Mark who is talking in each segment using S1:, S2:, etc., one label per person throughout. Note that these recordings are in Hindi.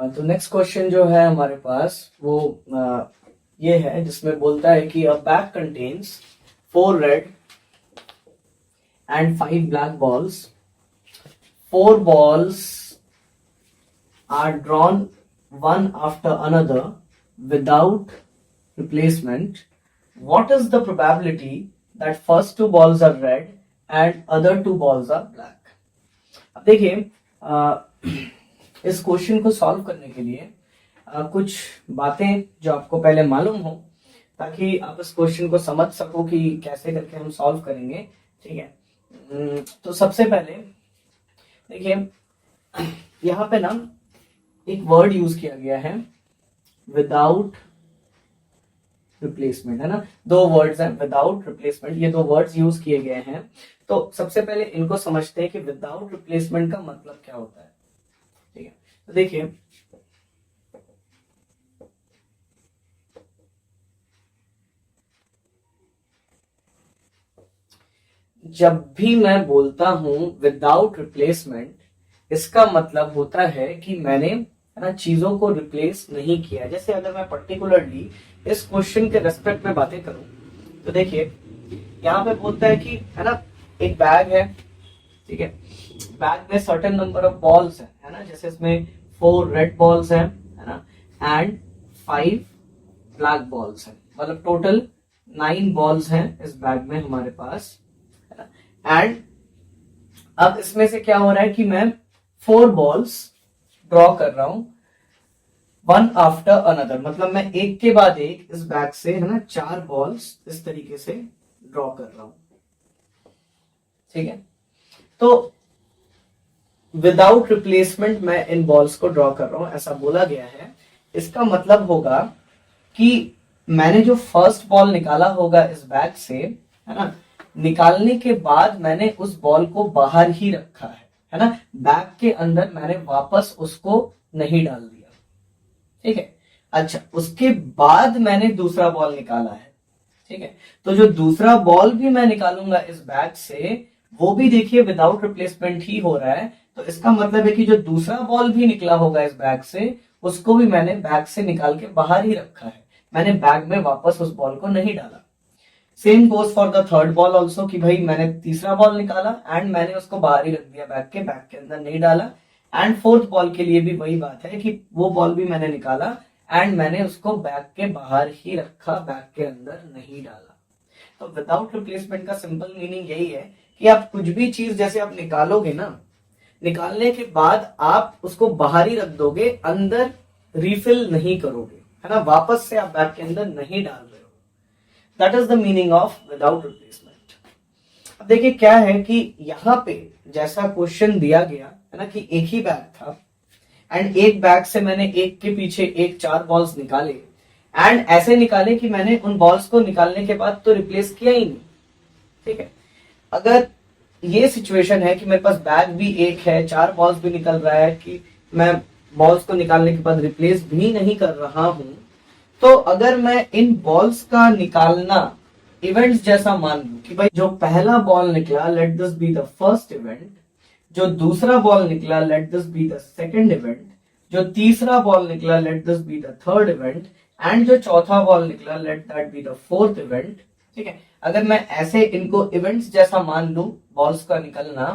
S1: तो नेक्स्ट क्वेश्चन जो है हमारे पास वो ये है, जिसमें बोलता है कि अ bag contains 4 red and 5 black balls. 4 balls are drawn one after another without replacement. What is the probability that first 2 balls are red and other 2 balls are black? अब देखिए, इस क्वेश्चन को सॉल्व करने के लिए कुछ बातें जो आपको पहले मालूम हो, ताकि आप इस क्वेश्चन को समझ सको कि कैसे करके हम सॉल्व करेंगे। ठीक है, तो सबसे पहले देखिए, यहाँ पे ना एक वर्ड यूज किया गया है, विदाउट रिप्लेसमेंट, है ना। 2 वर्ड्स हैं, विदाउट रिप्लेसमेंट, ये 2 वर्ड्स यूज किए गए हैं। तो सबसे पहले इनको समझते हैं कि विदाउट रिप्लेसमेंट का मतलब क्या होता है। ठीक है, तो देखिए, जब भी मैं बोलता हूं विदाउट रिप्लेसमेंट, इसका मतलब होता है कि मैंने, है ना, चीजों को रिप्लेस नहीं किया। जैसे अगर मैं पर्टिकुलरली इस क्वेश्चन के रेस्पेक्ट में बातें करूं, तो देखिए यहाँ पे बोलता है कि, है ना, एक बैग है। ठीक है, बैग में सर्टेन नंबर ऑफ बॉल्स है ना, जैसे इसमें 4 रेड बॉल्स है ना, एंड 5 ब्लैक बॉल्स है, मतलब टोटल 9 बॉल्स हैं इस बैग में हमारे पास। एंड अब इसमें से क्या हो रहा है कि मैं 4 बॉल्स ड्रॉ कर रहा हूं वन आफ्टर अनदर, मतलब मैं एक के बाद एक इस बैग से, है ना, 4 बॉल्स इस तरीके से ड्रॉ कर रहा हूं। ठीक है, तो विदाउट रिप्लेसमेंट मैं इन बॉल्स को ड्रॉ कर रहा हूं, ऐसा बोला गया है। इसका मतलब होगा कि मैंने जो फर्स्ट बॉल निकाला होगा इस बैग से, है ना, निकालने के बाद मैंने उस बॉल को बाहर ही रखा है ना, बैग के अंदर मैंने वापस उसको नहीं डाल दिया। ठीक है, अच्छा, उसके बाद मैंने दूसरा बॉल निकाला है। ठीक है, तो जो दूसरा बॉल भी मैं निकालूंगा इस बैग से, वो भी देखिए विदाउट रिप्लेसमेंट ही हो रहा है। तो इसका मतलब है कि जो दूसरा बॉल भी निकला होगा इस बैग से, उसको भी मैंने बैग से निकाल के बाहर ही रखा है, मैंने बैग में वापस उस बॉल को नहीं डाला। Same goes for the third ball also, कि भाई मैंने तीसरा बॉल निकाला एंड मैंने उसको बाहर ही रख दिया, बैग के अंदर नहीं डाला। एंड फोर्थ बॉल के लिए भी वही बात है कि वो बॉल भी मैंने निकाला एंड मैंने उसको बैग के बाहर ही रखा, बैग के अंदर नहीं डाला। तो विदाउट रिप्लेसमेंट का सिंपल मीनिंग यही है कि आप कुछ भी चीज जैसे आप निकालोगे ना, निकालने के बाद आप उसको बाहर ही रख दोगे, अंदर रिफिल नहीं करोगे, है ना, वापस से आप बैग के अंदर नहीं डाल रहे हो। That is the meaning of without replacement. अब देखिए क्या है कि यहाँ पे जैसा क्वेश्चन दिया गया है ना, कि एक ही बैग था एंड एक बैग से मैंने एक के पीछे एक 4 बॉल्स निकाले, एंड ऐसे निकाले कि मैंने उन बॉल्स को निकालने के बाद तो रिप्लेस किया ही नहीं। ठीक है, अगर ये सिचुएशन है कि मेरे पास बैग भी एक है, 4 बॉल्स भी निकल रहा है, कि मैं बॉल्स को निकालने के बाद रिप्लेस भी नहीं कर रहा हूं, तो अगर मैं इन बॉल्स का निकालना इवेंट्स जैसा मान लूं कि भाई जो पहला बॉल निकला, let this be the first event, जो दूसरा बॉल निकला, let this be the second event, जो तीसरा बॉल निकला, let this be the third event, and जो चौथा बॉल निकला, let that be the fourth event. ठीक है, अगर मैं ऐसे इनको इवेंट्स जैसा मान लूं बॉल्स का निकलना,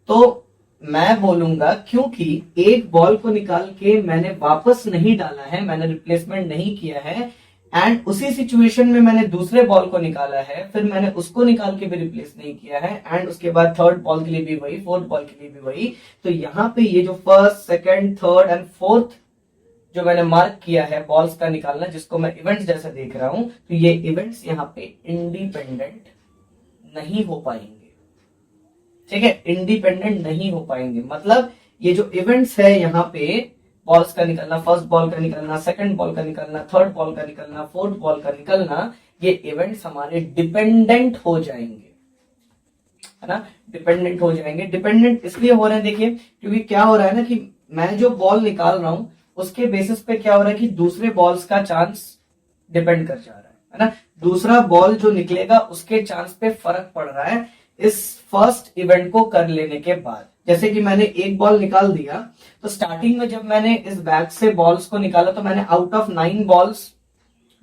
S1: तो मैं बोलूंगा क्योंकि एक बॉल को निकाल के मैंने वापस नहीं डाला है, मैंने रिप्लेसमेंट नहीं किया है, एंड उसी सिचुएशन में मैंने दूसरे बॉल को निकाला है, फिर मैंने उसको निकाल के भी रिप्लेस नहीं किया है, एंड उसके बाद थर्ड बॉल के लिए भी वही, फोर्थ बॉल के लिए भी वही। तो यहाँ पे ये जो first, second, third and fourth जो मैंने मार्क किया है बॉल्स का निकालना, जिसको मैं इवेंट्स जैसा देख रहा हूं, तो ये इवेंट्स यहाँ पे इंडिपेंडेंट नहीं हो पाएंगे। ठीक है, इंडिपेंडेंट नहीं हो पाएंगे, मतलब ये जो इवेंट्स है यहाँ पे, बॉल्स का निकलना, फर्स्ट बॉल का निकलना, सेकंड बॉल का निकलना, थर्ड बॉल का निकलना, फोर्थ बॉल का निकलना, ये इवेंट्स हमारे डिपेंडेंट हो जाएंगे, है ना, डिपेंडेंट हो जाएंगे। डिपेंडेंट इसलिए हो रहे हैं देखिए, क्योंकि क्या हो रहा है ना कि मैं जो बॉल निकाल रहा हूं उसके बेसिस पे क्या हो रहा है कि दूसरे बॉल्स का चांस डिपेंड कर जा रहा है ना, दूसरा बॉल जो निकलेगा उसके चांस पे फर्क पड़ रहा है इस फर्स्ट इवेंट को कर लेने के बाद। जैसे कि मैंने एक बॉल निकाल दिया, तो स्टार्टिंग में जब मैंने इस बैग से बॉल्स को निकाला तो मैंने आउट ऑफ 9 बॉल्स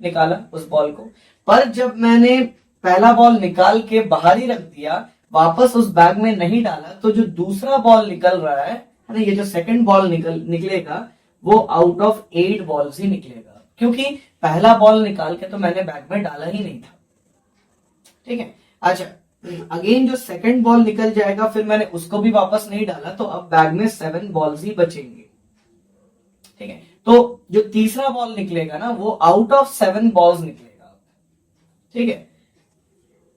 S1: निकाला उस बॉल को। पर जब मैंने पहला बॉल निकाल के बाहर ही रख दिया, वापस उस बैग में नहीं डाला, तो जो दूसरा बॉल निकल रहा है ना, ये जो सेकंड बॉल निकलेगा वो आउट ऑफ 8 बॉल्स ही निकलेगा, क्योंकि पहला बॉल निकाल के तो मैंने बैग में डाला ही नहीं था। ठीक है। अच्छा, अगेन जो सेकंड बॉल निकल जाएगा, फिर मैंने उसको भी वापस नहीं डाला, तो अब बैग में 7 बॉल्स ही बचेंगे। ठीक है। तो जो तीसरा बॉल निकलेगा ना, वो आउट ऑफ 7 बॉल्स निकलेगा। ठीक है।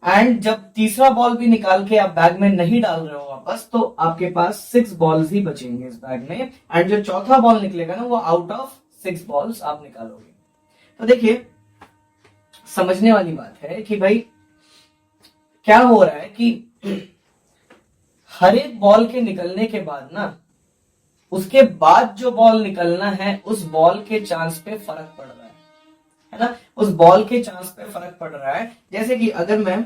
S1: एंड जब तीसरा बॉल भी निकाल के आप बैग में नहीं डाल रहे हो वापस, तो आपके पास 6 बॉल्स ही बचेंगे इस बैग में। एंड जो चौथा बॉल निकलेगा ना, वो आउट ऑफ 6 बॉल्स आप निकालोगे। तो देखिए, समझने वाली बात है कि भाई क्या हो रहा है कि हर एक बॉल के निकलने के बाद ना, उसके बाद जो बॉल निकलना है उस बॉल के चांस पे फर्क पड़ रहा है ना, उस बॉल के चांस पे फर्क पड़ रहा है। जैसे कि अगर मैं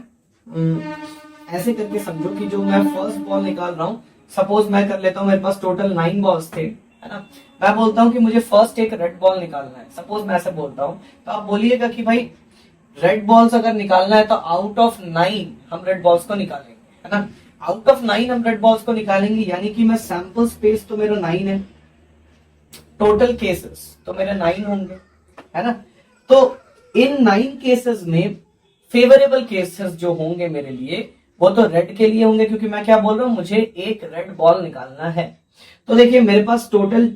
S1: ऐसे करके समझो कि जो मैं फर्स्ट बॉल निकाल रहा हूं, सपोज मैं कर लेता हूं, मेरे पास टोटल 9 बॉल्स थे, है ना। मैं बोलता हूं कि मुझे फर्स्ट एक रेड बॉल निकालना है, सपोज मैं ऐसे बोलता हूं, तो आप बोलिएगा कि भाई रेड बॉल्स अगर निकालना है तो आउट ऑफ 9 हम रेड बॉल्स को निकालेंगे, है ना। आउट ऑफ 9 हम रेड बॉल्स को निकालेंगे, यानी कि मैं सैंपल स्पेस तो मेरा 9 है, टोटल केसेस तो मेरे 9 होंगे, है ना। तो इन 9 केसेस में फेवरेबल केसेस जो होंगे मेरे लिए, वो तो रेड के लिए होंगे, क्योंकि मैं क्या बोल रहा हूं, मुझे एक रेड बॉल निकालना है। तो देखिए, मेरे पास टोटल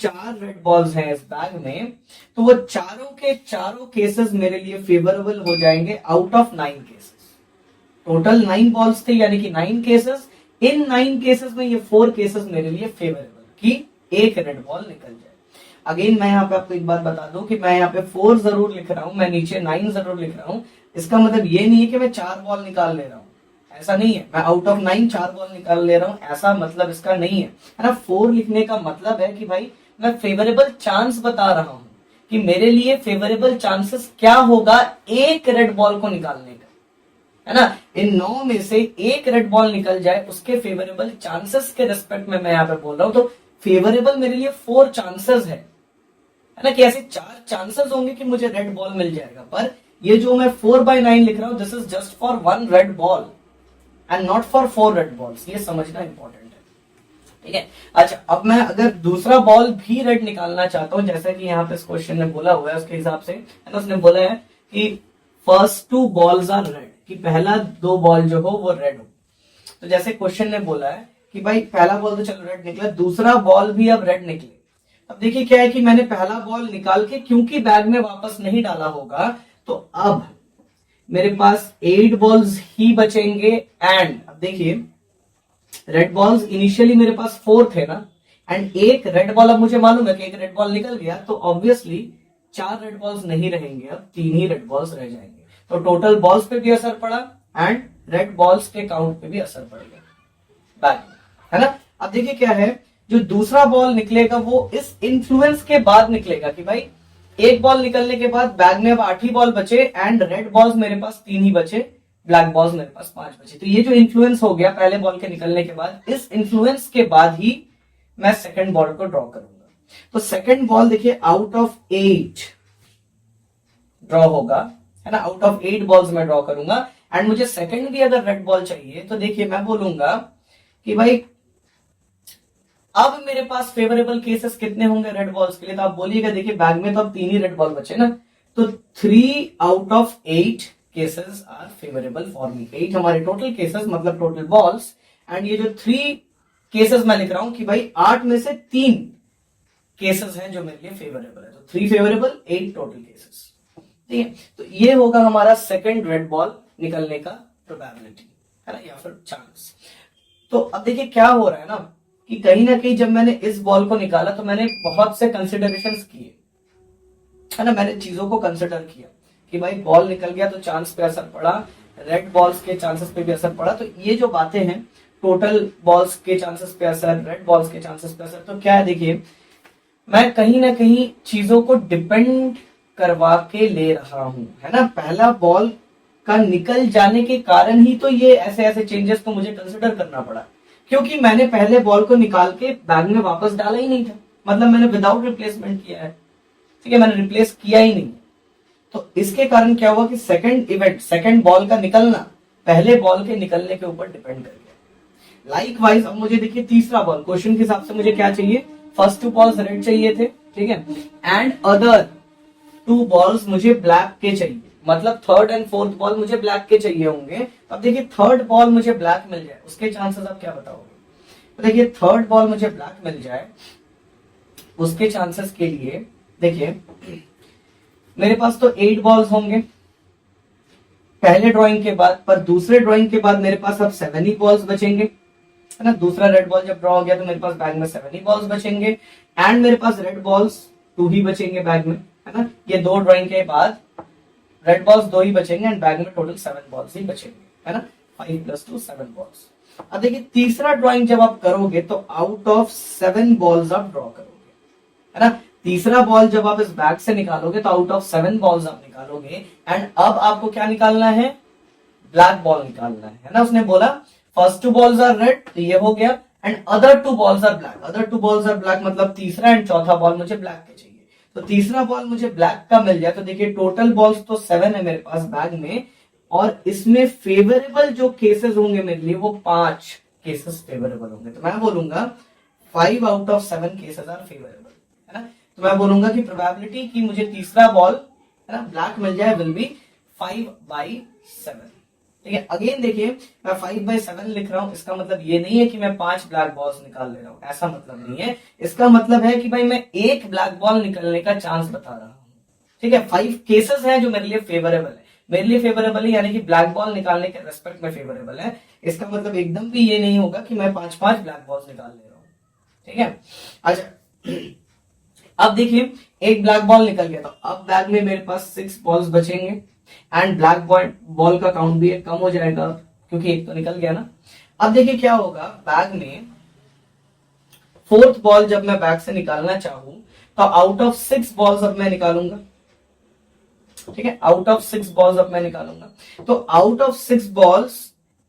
S1: 4 रेड बॉल्स हैं इस बैग में, तो वो चारों के चारों केसेस मेरे लिए फेवरेबल हो जाएंगे out of 9 cases. Total 9 balls थे, यानी कि 9 केसेस। इन 9 केसेस में ये 4 केसेस मेरे लिए फेवरेबल कि एक रेड बॉल निकल जाए। अगेन मैं यहाँ पे आपको एक बात बता दूं कि मैं यहाँ पे 4 जरूर लिख रहा हूं, मैं नीचे 9 जरूर लिख रहा हूं। इसका मतलब ये नहीं है कि मैं 4 बॉल निकाल ले रहा हूं, ऐसा नहीं है। मैं आउट ऑफ 9 4 बॉल निकाल ले रहा हूं, ऐसा मतलब इसका नहीं है, है ना। 4 लिखने का मतलब है कि भाई मैं फेवरेबल चांस बता रहा हूं कि मेरे लिए फेवरेबल चांसेस क्या होगा एक रेड बॉल को निकालने का, है ना। इन 9 में से एक रेड बॉल निकल जाए, उसके फेवरेबल चांसेस के रिस्पेक्ट में मैं यहाँ पे बोल रहा हूं। तो फेवरेबल मेरे लिए 4 चांसेस है ना, कि ऐसे 4 चांसेस होंगे कि मुझे रेड बॉल मिल जाएगा। पर ये जो मैं 4/9 लिख रहा हूं, this is just for 1 red ball and not for 4 red balls. ये समझना इंपॉर्टेंट है। ठीक है। अच्छा, अब मैं अगर दूसरा बॉल भी रेड निकालना चाहता हूं, जैसा कि यहाँ पे इस क्वेश्चन में बोला हुआ है, उसके हिसाब से, है ना, उसने बोला है कि फर्स्ट 2 बॉल्स आर रेड, कि पहला 2 बॉल जो हो वो रेड हो। तो जैसे क्वेश्चन ने बोला है कि भाई पहला बॉल तो चलो रेड निकला, दूसरा बॉल भी अब रेड निकले। अब देखिए क्या है कि मैंने पहला बॉल निकाल के क्योंकि बैग में वापस नहीं डाला होगा, तो अब मेरे पास 8 बॉल्स ही बचेंगे। एंड अब देखिए, रेड बॉल्स इनिशियली मेरे पास 4 थे ना, एंड एक रेड बॉल, अब मुझे मालूम है कि एक रेड बॉल निकल गया, तो ऑब्वियसली 4 रेड बॉल्स नहीं रहेंगे, अब 3 ही रेड बॉल्स रह जाएंगे। तो टोटल बॉल्स पे भी असर पड़ा एंड रेड बॉल्स के काउंट पे भी असर पड़ गया बैग में, है ना। अब देखिए क्या है, जो दूसरा बॉल निकलेगा वो इस इन्फ्लुएंस के बाद निकलेगा कि भाई एक बॉल निकलने के बाद बैग में अब 8 ही बॉल बचे एंड रेड बॉल्स मेरे पास 3 ही बचे, ब्लैक बॉल्स मेरे पास 5 बचे। तो ये जो इन्फ्लुएंस हो गया पहले बॉल के निकलने के बाद, इस इन्फ्लुएंस के बाद ही मैं सेकंड बॉल को ड्रॉ करूंगा। तो सेकंड बॉल देखिए आउट ऑफ 8 ड्रॉ होगा, है ना। आउट ऑफ 8 बॉल्स मैं ड्रॉ करूंगा एंड मुझे सेकंड भी अगर रेड बॉल चाहिए, तो देखिए मैं बोलूंगा कि भाई अब मेरे पास फेवरेबल केसेस कितने होंगे रेड बॉल्स के लिए। तो आप बोलिएगा, देखिए बैग में तो अब 3 ही रेड बॉल बचे ना, तो 3 out of 8 cases are favourable for me. 8 हमारे टोटल केसेस, मतलब टोटल बॉल्स, एंड ये जो 3 केसेस मैं लिख रहा हूं कि भाई 8 में से 3 केसेस हैं जो मेरे लिए फेवरेबल है। तो 3 फेवरेबल, 8 टोटल केसेस। ठीक है। तो ये होगा हमारा सेकंड रेड बॉल निकलने का प्रोबेबिलिटी, है ना, या फिर चांस। तो अब देखिए क्या हो रहा है ना, कि कहीं ना कहीं जब मैंने इस बॉल को निकाला तो मैंने बहुत से कंसिडरेशंस किए, है ना। मैंने चीजों को कंसिडर किया कि भाई बॉल निकल गया तो चांस पे असर पड़ा, रेड बॉल्स के चांसेस पे भी असर पड़ा। तो ये जो बातें हैं, टोटल बॉल्स के चांसेस पे असर, रेड बॉल्स के चांसेस पे असर, तो क्या है देखिए, मैं कहीं ना कहीं चीजों को डिपेंड करवा के ले रहा हूं, है ना। पहला बॉल का निकल जाने के कारण ही तो ये ऐसे ऐसे चेंजेस को मुझे कंसिडर करना पड़ा, क्योंकि मैंने पहले बॉल को निकाल के बैग में वापस डाला ही नहीं था, मतलब मैंने विदाउट रिप्लेसमेंट किया है, ठीक है, मैंने रिप्लेस किया ही नहीं। तो इसके कारण क्या हुआ कि सेकंड इवेंट, सेकंड बॉल का निकलना पहले बॉल के निकलने के ऊपर डिपेंड कर गया। लाइकवाइज अब मुझे देखिए तीसरा बॉल, क्वेश्चन के हिसाब से मुझे क्या चाहिए, फर्स्ट 2 बॉल्स रेड चाहिए थे, ठीक है, एंड अदर 2 बॉल्स मुझे ब्लैक के चाहिए, मतलब थर्ड एंड फोर्थ बॉल मुझे ब्लैक के चाहिए होंगे। अब देखिए थर्ड बॉल मुझे ब्लैक मिल जाए, उसके चांसेस आप क्या बताओगे? तो देखिए थर्ड बॉल मुझे ब्लैक मिल जाए, उसके चांसेस के लिए देखिए मेरे पास तो 8 बॉल्स होंगे पहले ड्राइंग के बाद, पर दूसरे ड्राइंग के बाद मेरे पास अब 7 ही बॉल्स बचेंगे, है ना। दूसरा रेड बॉल जब ड्रॉ हो गया तो मेरे पास बैग में 7 ही बॉल्स बचेंगे, एंड मेरे पास रेड बॉल्स 2 ही बचेंगे बैग में, है ना। ये 2 ड्राइंग के बाद रेड बॉल्स 2 ही बचेंगे एंड बैग में टोटल 7 बॉल्स ही बचेंगे, है ना। 5 + 2 7 बॉल्स। अब देखिए तीसरा ड्राइंग जब आप करोगे तो आउट ऑफ 7 बॉल्स आप ड्रॉ करोगे, है ना। तीसरा बॉल जब आप इस बैग से निकालोगे तो आउट ऑफ 7 बॉल्स आप निकालोगे, एंड अब आपको क्या निकालना है, ब्लैक बॉल निकालना है ना। उसने बोला फर्स्ट 2 बॉल्स आर रेड, तो ये हो गया, and other 2 balls are black, other 2 balls are black मतलब तीसरा एंड चौथा बॉल मुझे ब्लैक के चाहिए। तो तीसरा बॉल मुझे ब्लैक का मिल जाए तो देखिए टोटल बॉल्स तो 7 है मेरे पास बैग में, और इसमें फेवरेबल जो केसेस होंगे मेरे लिए वो 5 केसेस फेवरेबल होंगे। तो मैं बोलूंगा 5 out of 7 cases are favourable, है ना। तो मैं बोलूंगा कि प्रोबेबिलिटी कि मुझे तीसरा बॉल, है ना, ब्लैक मिल जाए विल बी 5/7, ठीक है। अगेन देखिए मैं 5/7 लिख रहा हूं, इसका मतलब ये नहीं है कि मैं 5 ब्लैक बॉल्स निकाल ले रहा हूं, ऐसा मतलब नहीं है। इसका मतलब है कि भाई मैं एक ब्लैक बॉल निकलने का चांस बता रहा हूं, ठीक है। 5 केसेस हैं जो मेरे लिए फेवरेबल है, मेरे लिए फेवरेबल है यानी कि ब्लैक बॉल निकालने के रेस्पेक्ट में फेवरेबल है। इसका मतलब एकदम भी ये नहीं होगा कि मैं 5-5 ब्लैक बॉल्स निकाल ले रहा हूं, ठीक है। अच्छा अब देखिए एक ब्लैक बॉल निकल गया, तो अब बैग में मेरे पास 6 बॉल्स बचेंगे, एंड ब्लैक बॉल का काउंट भी कम हो जाएगा क्योंकि एक तो निकल गया ना। अब देखिए क्या होगा, बैग में फोर्थ बॉल जब मैं बैग से निकालना चाहूं तो आउट ऑफ 6 बॉल्स अब मैं निकालूंगा, ठीक है। आउट ऑफ 6 बॉल्स अब मैं निकालूंगा, तो आउट ऑफ 6 बॉल्स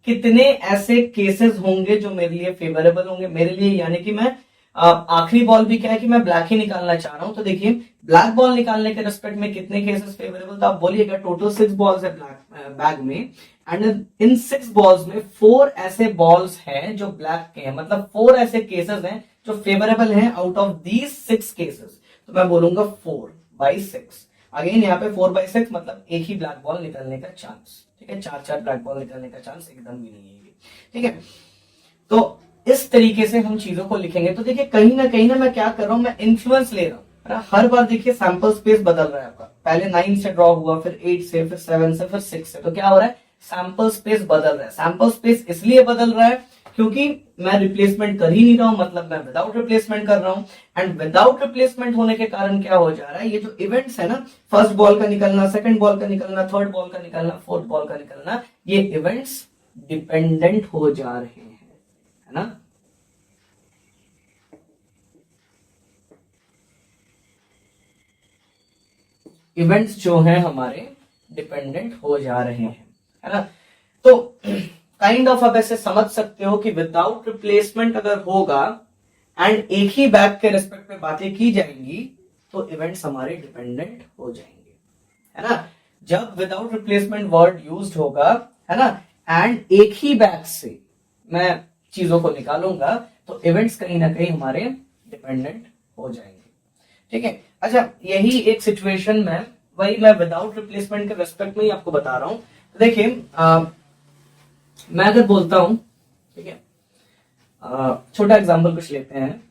S1: कितने ऐसे केसेस होंगे जो मेरे लिए फेवरेबल होंगे मेरे लिए, यानी कि मैं आखिरी बॉल भी क्या है कि मैं ब्लैक ही निकालना चाह रहा हूं। तो देखिए ब्लैक बॉल निकालने के रेस्पेक्ट में कितने केसेस फेवरेबल, तो आप बोलिएगा टोटल 6 बॉल्स है ब्लैक बैग में, एंड इन 6 बॉल्स में 4 ऐसे बॉल्स हैं जो ब्लैक के हैं, मतलब 4 ऐसे केसेस हैं जो फेवरेबल हैं आउट ऑफ दीज 6 केसेस। तो मैं बोलूंगा 4/6। अगेन यहाँ पे 4/6 मतलब एक ही ब्लैक बॉल निकलने का चांस, ठीक है। 4 ब्लैक बॉल निकलने का चांस एकदम भी नहीं है, ठीक है। तो इस तरीके से हम चीजों को लिखेंगे। तो देखिए कहीं ना मैं क्या कर रहा हूं, मैं इन्फ्लुएंस ले रहा हूं, हर बार देखिए सैंपल स्पेस बदल रहा है आपका, पहले 9 से ड्रॉ हुआ, फिर 8 से, फिर 7 से, फिर 6 से, तो क्या हो रहा है, सैंपल स्पेस बदल रहा है। सैंपल स्पेस इसलिए बदल रहा है क्योंकि मैं रिप्लेसमेंट कर ही नहीं रहा हूं, मतलब मैं विदाउट रिप्लेसमेंट कर रहा हूं, एंड विदाउट रिप्लेसमेंट होने के कारण क्या हो जा रहा है, ये जो इवेंट्स है ना, फर्स्ट बॉल का निकलना, सेकंड बॉल का निकलना, थर्ड बॉल का निकलना, फोर्थ बॉल का निकलना, ये इवेंट्स डिपेंडेंट हो जा रहे हैं, है ना। इवेंट्स जो हैं हमारे डिपेंडेंट हो जा रहे हैं, है ना। तो काइंड ऑफ आप ऐसे समझ सकते हो कि विदाउट रिप्लेसमेंट अगर होगा एंड एक ही बैग के रेस्पेक्ट में बातें की जाएंगी तो इवेंट्स हमारे डिपेंडेंट हो जाएंगे, है ना। जब विदाउट रिप्लेसमेंट वर्ड यूज्ड होगा, है ना, एंड एक ही बैग से मैं चीजों को निकालूंगा तो इवेंट्स कहीं ना कहीं हमारे डिपेंडेंट हो जाएंगे, ठीक है। अच्छा यही एक सिचुएशन में वही मैं विदाउट रिप्लेसमेंट के रेस्पेक्ट में ही आपको बता रहा हूं। देखिए मैं अगर बोलता हूं, ठीक है, छोटा एग्जांपल कुछ लेते हैं,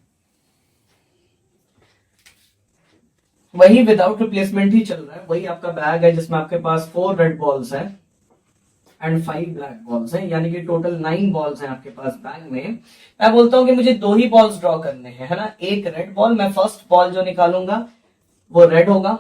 S1: वही विदाउट रिप्लेसमेंट ही चल रहा है, वही आपका बैग है जिसमें आपके पास 4 रेड बॉल्स हैं एंड 5 ब्लैक बॉल्स हैं, यानी कि टोटल 9 बॉल्स हैं आपके पास बैग में। मैं बोलता हूं कि मुझे 2 ही बॉल्स ड्रॉ करने हैं, है ना, एक रेड बॉल, मैं फर्स्ट बॉल जो निकालूंगा वो रेड होगा,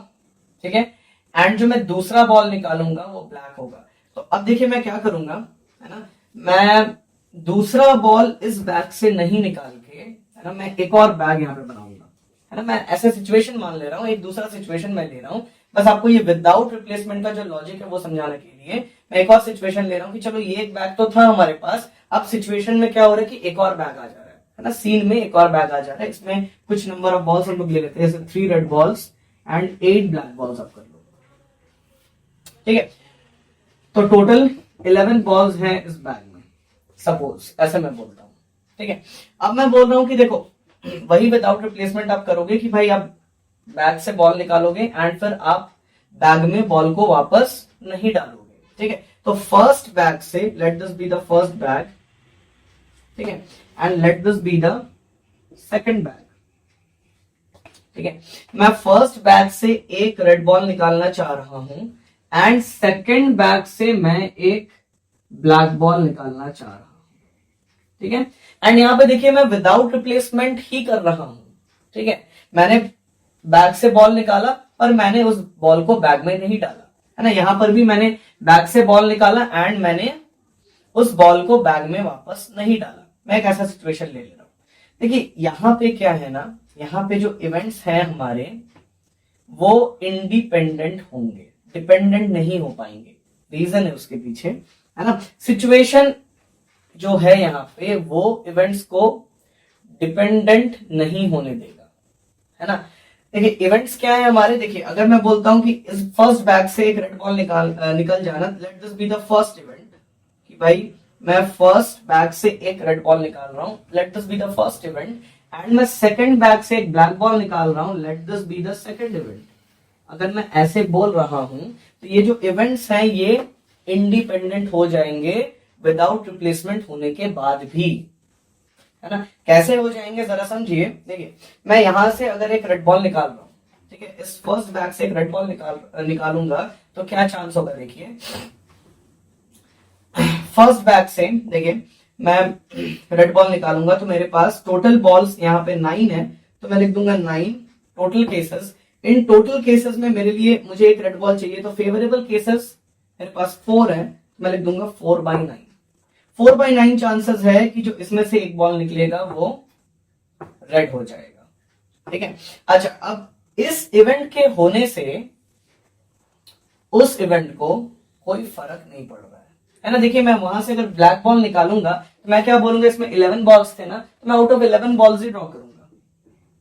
S1: ठीक है, एंड जो मैं दूसरा बॉल निकालूंगा वो ब्लैक होगा। तो अब देखिए मैं क्या करूंगा, है ना, मैं दूसरा बॉल इस बैग से नहीं निकाल के, है ना, मैं एक और बैग यहाँ पे बनाऊंगा, है ना। मैं ऐसे सिचुएशन मान ले रहा हूं, एक दूसरा सिचुएशन मैं ले रहा हूं, बस आपको ये विदाउट रिप्लेसमेंट का जो लॉजिक है वो समझाने के लिए मैं एक और सिचुएशन ले रहा हूँ कि चलो ये एक बैग तो था हमारे पास, अब सिचुएशन में क्या हो रहा है कि एक और बैग आ जा रहा है ना, सीन में एक और बैग आ जा रहा है, इसमें कुछ नंबर ऑफ बॉल्स हम लोग ले लेते हैं, जैसे 3 red balls and 8 black balls आप कर लो, ठीक है। तो टोटल 11 बॉल्स हैं इस बैग में, सपोज ऐसे मैं बोलता हूं, ठीक है। अब मैं बोल रहा हूं कि देखो वही विदाउट रिप्लेसमेंट आप करोगे कि भाई आप बैग से बॉल निकालोगे एंड फिर आप बैग में बॉल को वापस नहीं डालोगे, ठीक है। तो फर्स्ट बैग से let this be the first bag, ठीक है, and let this be the second bag, ठीक है। मैं फर्स्ट बैग से एक रेड बॉल निकालना चाह रहा हूं एंड सेकंड बैग से मैं एक ब्लैक बॉल निकालना चाह रहा हूं, ठीक है। एंड यहां पे देखिए मैं विदाउट रिप्लेसमेंट ही कर रहा हूं, ठीक है। मैंने बैग से बॉल निकाला और मैंने उस बॉल को बैग में नहीं डाला, है ना। यहां पर भी मैंने बैग से बॉल निकाला एंड मैंने उस बॉल को बैग में वापस नहीं डाला। मैं एक ऐसा सिचुएशन ले रहा हूं। देखिए यहां पे क्या है ना, यहां पे जो इवेंट्स हैं हमारे वो इंडिपेंडेंट होंगे, डिपेंडेंट नहीं हो पाएंगे। रीजन है उसके पीछे, है ना। सिचुएशन जो है यहाँ पे वो इवेंट्स को डिपेंडेंट नहीं होने देगा, है ना। देखिए इवेंट्स क्या है हमारे, देखिए अगर मैं बोलता हूं कि इस फर्स्ट बैग से एक रेड बॉल निकल जाना, let this be the first event, कि भाई मैं फर्स्ट बैग से एक रेड बॉल निकाल रहा हूं, let this be the first event, and मैं सेकंड बैग से एक ब्लैक बॉल निकाल रहा हूं, let this be the second event. अगर मैं ऐसे बोल रहा हूं तो ये जो इवेंट्स हैं ये इंडिपेंडेंट हो जाएंगे विदाउट रिप्लेसमेंट होने के बाद भी, है ना। कैसे हो जाएंगे जरा समझिए। देखिए मैं यहां से अगर एक रेड बॉल निकाल रहा हूं, ठीक है, इस फर्स्ट बैग से एक रेड बॉल निकालूंगा तो क्या चांस होगा, देखिए फर्स्ट बैग से देखिए मैं रेड बॉल निकालूंगा तो मेरे पास टोटल बॉल्स यहाँ पे 9 है, तो मैं लिख दूंगा 9 total cases. In total cases में मेरे लिए मुझे एक रेड बॉल चाहिए, तो फेवरेबल केसेस मेरे पास 4 है, तो मैं लिख दूंगा 4/9। 4/9 चांसेस है कि जो इसमें से एक बॉल निकलेगा वो रेड हो जाएगा, ठीक है। अच्छा अब इस इवेंट के होने से उस इवेंट को कोई फर्क नहीं पड़ रहा है ना। देखिए मैं वहां से अगर ब्लैक बॉल निकालूंगा तो मैं क्या बोलूंगा, इसमें 11 बॉल्स थे ना, तो मैं out of 11 balls he draw करूंगा,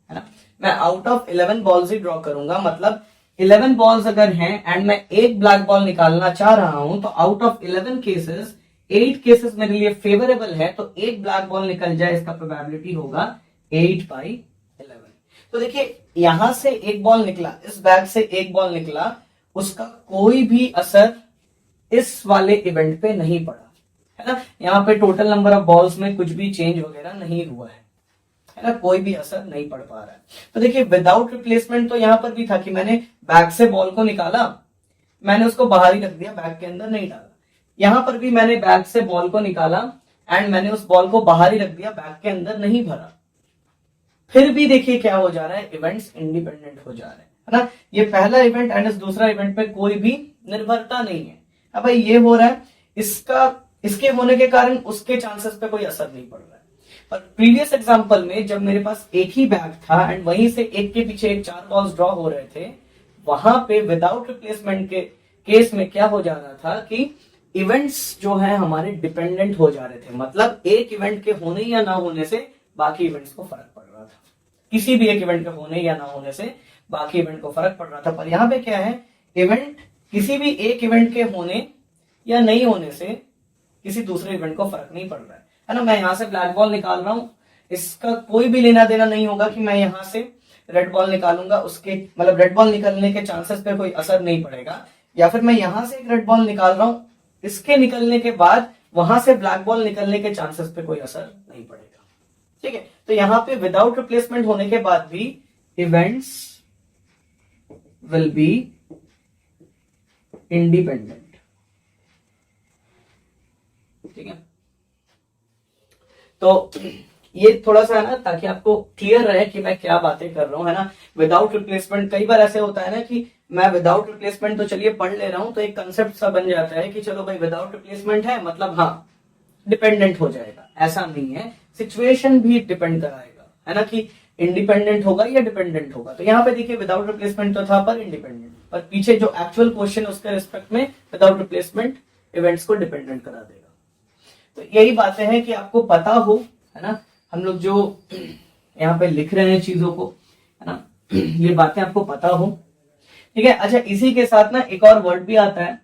S1: है ना। मैं out of 11 balls he draw करूंगा, मतलब 11 बॉल्स अगर हैं एंड मैं एक ब्लैक बॉल निकालना चाह रहा हूं तो आउट ऑफ 11 केसेस 8 केसेस मेरे लिए फेवरेबल है, तो एक ब्लैक बॉल निकल जाए इसका प्रोबेबिलिटी होगा 8/11। तो देखिए यहां से एक बॉल निकला, इस बैग से एक बॉल निकला, उसका कोई भी असर इस वाले इवेंट पे नहीं पड़ा, है ना। यहाँ पे टोटल नंबर ऑफ बॉल्स में कुछ भी चेंज वगैरह नहीं हुआ है ना, कोई भी असर नहीं पड़ पा रहा है। तो देखिए विदाउट रिप्लेसमेंट तो यहां पर भी था कि मैंने बैग से बॉल को निकाला, मैंने उसको बाहर ही रख दिया, बैग के अंदर नहीं डाला। यहां पर भी मैंने बैग से बॉल को निकाला एंड मैंने उस बॉल को बाहर ही रख दिया, बैग के अंदर नहीं भरा। फिर भी देखिए क्या हो जा रहा है, इवेंट्स इंडिपेंडेंट हो जा रहे हैं, है ना। ये पहला इवेंट एंड इस दूसरा इवेंट पे कोई भी निर्भरता नहीं है। अब भाई ये हो रहा है, इसके होने के कारण उसके चांसेस पे कोई असर नहीं पड़ रहा है। पर प्रीवियस एग्जांपल में जब मेरे पास एक ही बैग था एंड वहीं से एक के पीछे एक 4 बॉल्स ड्रॉ हो रहे थे, वहां पे विदाउट रिप्लेसमेंट के केस में क्या हो जा रहा था कि इवेंट्स जो है हमारे डिपेंडेंट हो जा रहे थे, मतलब एक इवेंट के होने या ना होने से बाकी इवेंट्स को फर्क पड़ रहा था। किसी भी एक इवेंट के होने या ना होने से बाकी इवेंट को फर्क पड़ रहा था। पर यहाँ पे क्या है, इवेंट किसी भी एक इवेंट के होने या नहीं होने से किसी दूसरे इवेंट को फर्क नहीं पड़ रहा है ना। मैं यहां से ब्लैक बॉल निकाल रहा हूं, इसका कोई भी लेना देना नहीं होगा कि मैं यहां से रेड बॉल निकालूंगा, उसके मतलब रेड बॉल निकलने के चांसेस पे कोई असर नहीं पड़ेगा। या फिर मैं यहां से एक रेड बॉल निकाल रहा हूं, इसके निकलने के बाद वहां से ब्लैक बॉल निकलने के चांसेस पे कोई असर नहीं पड़ेगा, ठीक है। तो यहां पे विदाउट रिप्लेसमेंट होने के बाद भी इवेंट्स विल बी इंडिपेंडेंट, ठीक है। तो ये थोड़ा सा है ना, ताकि आपको क्लियर रहे कि मैं क्या बातें कर रहा हूं, है ना। विदाउट रिप्लेसमेंट कई बार ऐसे होता है ना कि मैं विदाउट रिप्लेसमेंट तो चलिए पढ़ ले रहा हूं, तो एक कंसेप्ट सा बन जाता है कि चलो भाई विदाउट रिप्लेसमेंट है मतलब हाँ डिपेंडेंट हो जाएगा। ऐसा नहीं है, सिचुएशन भी डिपेंड कराएगा, है ना, कि इंडिपेंडेंट होगा या डिपेंडेंट होगा? तो यहाँ पे देखिए विदाउट रिप्लेसमेंट तो था पर इंडिपेंडेंट, पर पीछे जो एक्चुअल क्वेश्चन उसके रिस्पेक्ट में विदाउट रिप्लेसमेंट इवेंट्स को डिपेंडेंट करा देगा। तो यही बातें हैं कि आपको पता हो, है ना, हम लोग जो यहाँ पे लिख रहे हैं चीजों को, है ना, ये बातें आपको पता हो, ठीक है। अच्छा, इसी के साथ ना एक और वर्ड भी आता है,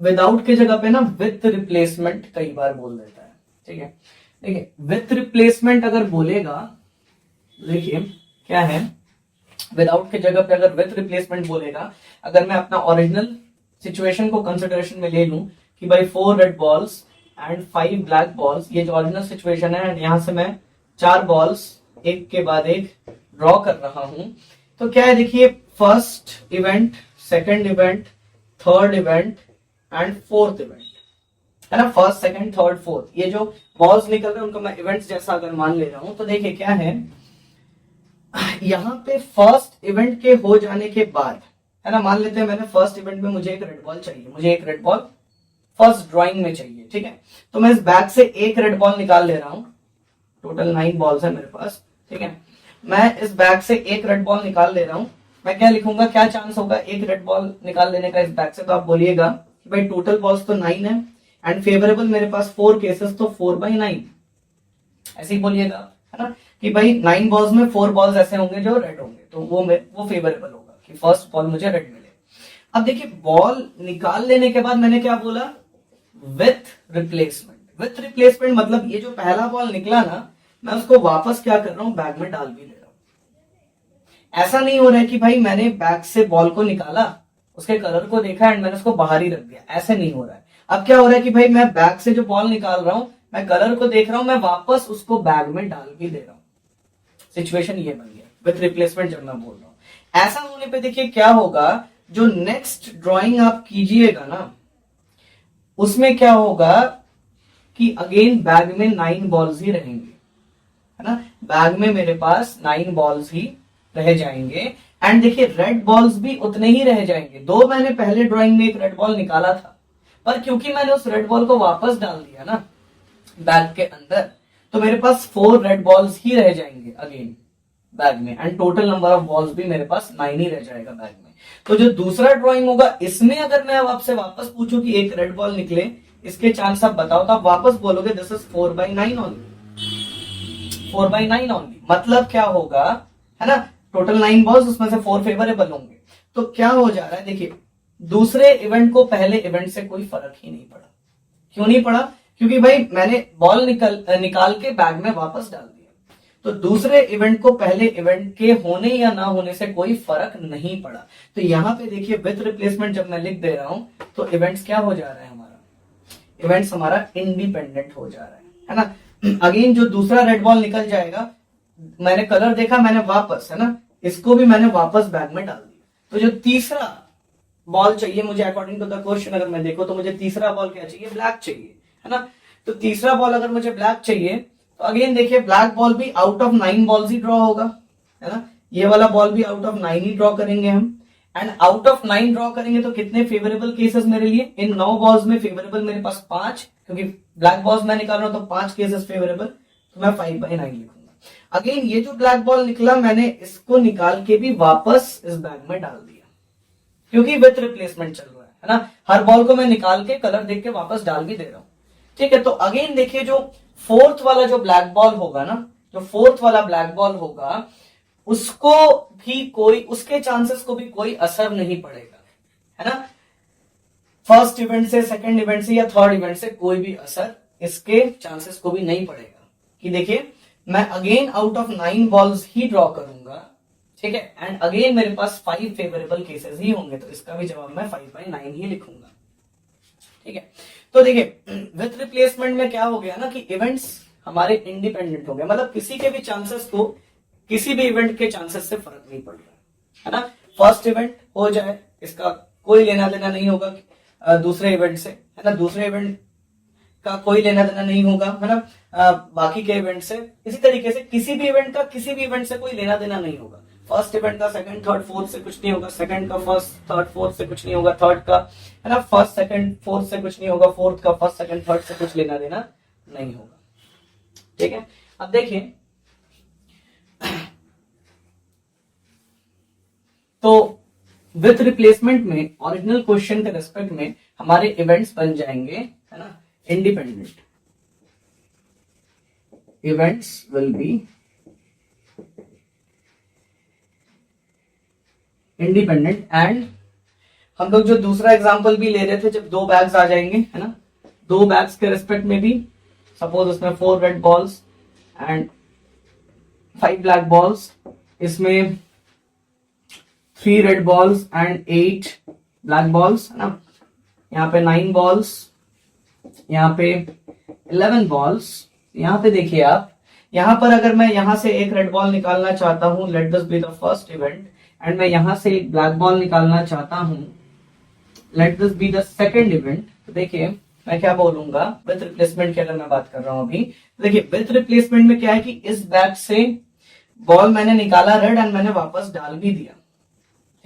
S1: विदाउट के जगह पे ना विथ रिप्लेसमेंट कई बार बोल देता है, ठीक है। देखिए विथ रिप्लेसमेंट अगर बोलेगा, देखिए क्या है, विदाउट के जगह पे अगर विथ रिप्लेसमेंट बोलेगा, अगर मैं अपना ओरिजिनल सिचुएशन को कंसिडरेशन में ले लूं कि भाई 4 red balls and 5 black balls, ये जो ओरिजिनल सिचुएशन है, एंड यहां से मैं 4 बॉल्स एक के बाद एक ड्रॉ कर रहा हूं, तो क्या है, देखिए first event, second event, third event and fourth event, है ना, फर्स्ट सेकंड थर्ड फोर्थ, ये जो बॉल्स निकल रहे हैं उनको मैं इवेंट्स जैसा अगर मान ले रहा हूं, तो देखिए क्या है, यहाँ पे फर्स्ट इवेंट के हो जाने के बाद, है ना, मान लेते हैं मैंने फर्स्ट इवेंट में मुझे एक रेड बॉल चाहिए, मुझे एक रेड बॉल फर्स्ट ड्राइंग में चाहिए, ठीक है। तो मैं इस बैग से एक रेड बॉल निकाल ले रहा हूं, टोटल 9 बॉल्स है मेरे पास, ठीक है। मैं इस बैग से एक रेड बॉल निकाल ले रहा हूं, मैं क्या लिखूंगा, क्या चांस होगा एक रेड बॉल निकाल लेने का इस बैग से? तो आप बोलिएगा कि भाई टोटल बॉल्स तो 9 है एंड फेवरेबल मेरे पास 4 केसेस, तो 4/9, ऐसे ही बोलिएगा, है ना, कि भाई 9 बॉल्स में 4 बॉल्स ऐसे होंगे जो रेड होंगे, तो वो फेवरेबल होगा कि फर्स्ट बॉल मुझे रेड मिले। अब देखिए बॉल निकाल लेने के बाद मैंने क्या बोला, विथ रिप्लेसमेंट। विथ रिप्लेसमेंट मतलब ये जो पहला बॉल निकला ना, मैं उसको वापस क्या कर रहा हूं, बैग में डाल भी ले रहा हूं। ऐसा नहीं हो रहा है कि भाई मैंने बैग से बॉल को निकाला, उसके कलर को देखा एंड मैंने उसको बाहर ही रख दिया, ऐसे नहीं हो रहा है। अब क्या हो रहा है कि भाई मैं बैग से जो बॉल निकाल रहा हूं, मैं कलर को देख रहा हूं, मैं वापस उसको बैग में डाल भी दे रहा हूं। सिचुएशन ये बन गया विथ रिप्लेसमेंट जब मैं बोल रहा हूं। ऐसा होने पे देखिए क्या होगा, जो नेक्स्ट ड्रॉइंग आप कीजिएगा ना, उसमें क्या होगा कि अगेन बैग में 9 बॉल्स ही रहेंगे, है ना, बैग में मेरे पास 9 बॉल्स ही रह जाएंगे। एंड देखिए रेड बॉल्स भी उतने ही रह जाएंगे, दो मैंने पहले ड्राइंग में एक रेड बॉल निकाला था, पर क्योंकि मैंने उस रेड बॉल को वापस डाल दिया ना बैग के अंदर, तो मेरे पास 4 रेड बॉल्स ही रह जाएंगे अगेन बैग में, and total number of balls भी मेरे पास 9 ही रह जाएगा बैग में। तो जो दूसरा ड्राइंग होगा, इसमें अगर मैं अब आपसे वापस पूछूं कि एक रेड बॉल निकले, इसके चांस आप बताओ, तो आप वापस बोलोगे दिस इज 4/9 ओनली, 4/9 ओनली। मतलब क्या होगा, है ना, टोटल 9 बॉल्स, उसमें से 4 फेवरेबल होंगे। तो क्या हो जा रहा है, देखिए दूसरे इवेंट को पहले इवेंट से कोई फर्क ही नहीं पड़ा। क्यों नहीं पड़ा? क्योंकि भाई मैंने बॉल निकाल के बैग में वापस डाल दिया, तो दूसरे इवेंट को पहले इवेंट के होने या ना होने से कोई फर्क नहीं पड़ा। तो यहां पे देखिए विथ रिप्लेसमेंट जब मैं लिख दे रहा हूं, तो इवेंट्स क्या हो जा रहा है, हमारा इवेंट्स हमारा इंडिपेंडेंट हो जा रहा है ना। अगेन जो दूसरा रेड बॉल निकल जाएगा, मैंने कलर देखा, मैंने वापस, है ना, इसको भी मैंने वापस बैग में डाल दिया। तो जो तीसरा बॉल चाहिए मुझे, अकॉर्डिंग टू द क्वेश्चन अगर मैं देखो, तो मुझे तीसरा बॉल क्या चाहिए, ब्लैक चाहिए, है ना। तो तीसरा बॉल अगर मुझे ब्लैक चाहिए, तो अगेन देखिए ब्लैक बॉल भी out of 9 balls he draw होगा, है ना, ये वाला बॉल भी आउट ऑफ 9 ही ड्रॉ करेंगे हम। एंड आउट ऑफ 9 ड्रॉ करेंगे तो कितने फेवरेबल केसेस मेरे लिए, इन 9 बॉल्स में फेवरेबल मेरे पास 5, क्योंकि ब्लैक बॉल्स मैं निकाल रहा हूं, तो 5 केसेस फेवरेबल, तो मैं 5/9 लिखूंगा। अगेन ये जो ब्लैक बॉल निकला, मैंने इसको निकाल के भी वापस इस बैग में डाल दिया, क्योंकि विथ रिप्लेसमेंट चल रहा है ना, हर बॉल को मैं निकाल के कलर देख के वापस डाल भी दे रहा हूं, ठीक है। तो अगेन देखिए जो फोर्थ वाला जो ब्लैक बॉल होगा ना, जो फोर्थ वाला ब्लैक बॉल होगा, उसको भी कोई, उसके चांसेस को भी कोई असर नहीं पड़ेगा, है ना। फर्स्ट इवेंट से, सेकंड इवेंट से या थर्ड इवेंट से कोई भी असर इसके चांसेस को भी नहीं पड़ेगा। कि देखिए मैं again out of 9 balls he draw करूंगा, ठीक है, एंड अगेन मेरे पास 5 फेवरेबल केसेस ही होंगे, तो इसका भी जवाब मैं 5/9 ही लिखूंगा, ठीक है। तो देखिए विथ रिप्लेसमेंट में क्या हो गया ना, कि इवेंट्स हमारे इंडिपेंडेंट हो गए, मतलब किसी के भी चांसेस को, किसी भी इवेंट के चांसेस से फर्क नहीं पड़ रहा है ना। फर्स्ट इवेंट हो जाए, इसका कोई लेना देना नहीं होगा दूसरे इवेंट से, है ना, दूसरे इवेंट का कोई लेना देना नहीं होगा, है ना, बाकी के इवेंट से। इसी तरीके से किसी भी इवेंट का किसी भी इवेंट से कोई लेना देना नहीं होगा। फर्स्ट इवेंट का सेकंड थर्ड फोर्थ से कुछ नहीं होगा, सेकंड का फर्स्ट थर्ड फोर्थ से कुछ नहीं होगा, थर्ड का, है ना, फर्स्ट सेकंड फोर्थ से कुछ नहीं होगा, फोर्थ का फर्स्ट सेकंड थर्ड से कुछ लेना देना नहीं होगा, ठीक है। अब देखिए तो विथ रिप्लेसमेंट में ओरिजिनल क्वेश्चन के रेस्पेक्ट में हमारे इवेंट्स बन जाएंगे, है ना, independent. Events will be independent. And हम लोग जो दूसरा एग्जांपल भी ले रहे थे, जब दो बैग्स आ जाएंगे, है ना, दो बैग्स के रेस्पेक्ट में भी सपोज उसमें 4 red balls and 5 black balls, इसमें 3 red balls and 8 black balls, है ना, यहाँ पे 9 बॉल्स, यहाँ पे 11 बॉल्स। यहाँ पे देखिए आप, यहाँ पर अगर मैं यहाँ से एक रेड बॉल निकालना चाहता हूं, let this be the first event, and मैं यहाँ से एक ब्लैक बॉल निकालना चाहता हूं, let this be the second event. तो देखिए मैं क्या बोलूंगा, विथ रिप्लेसमेंट की अगर मैं बात कर रहा हूं अभी, देखिए विथ रिप्लेसमेंट में क्या है कि इस बैग से बॉल मैंने निकाला रेड एंड मैंने वापस डाल भी दिया,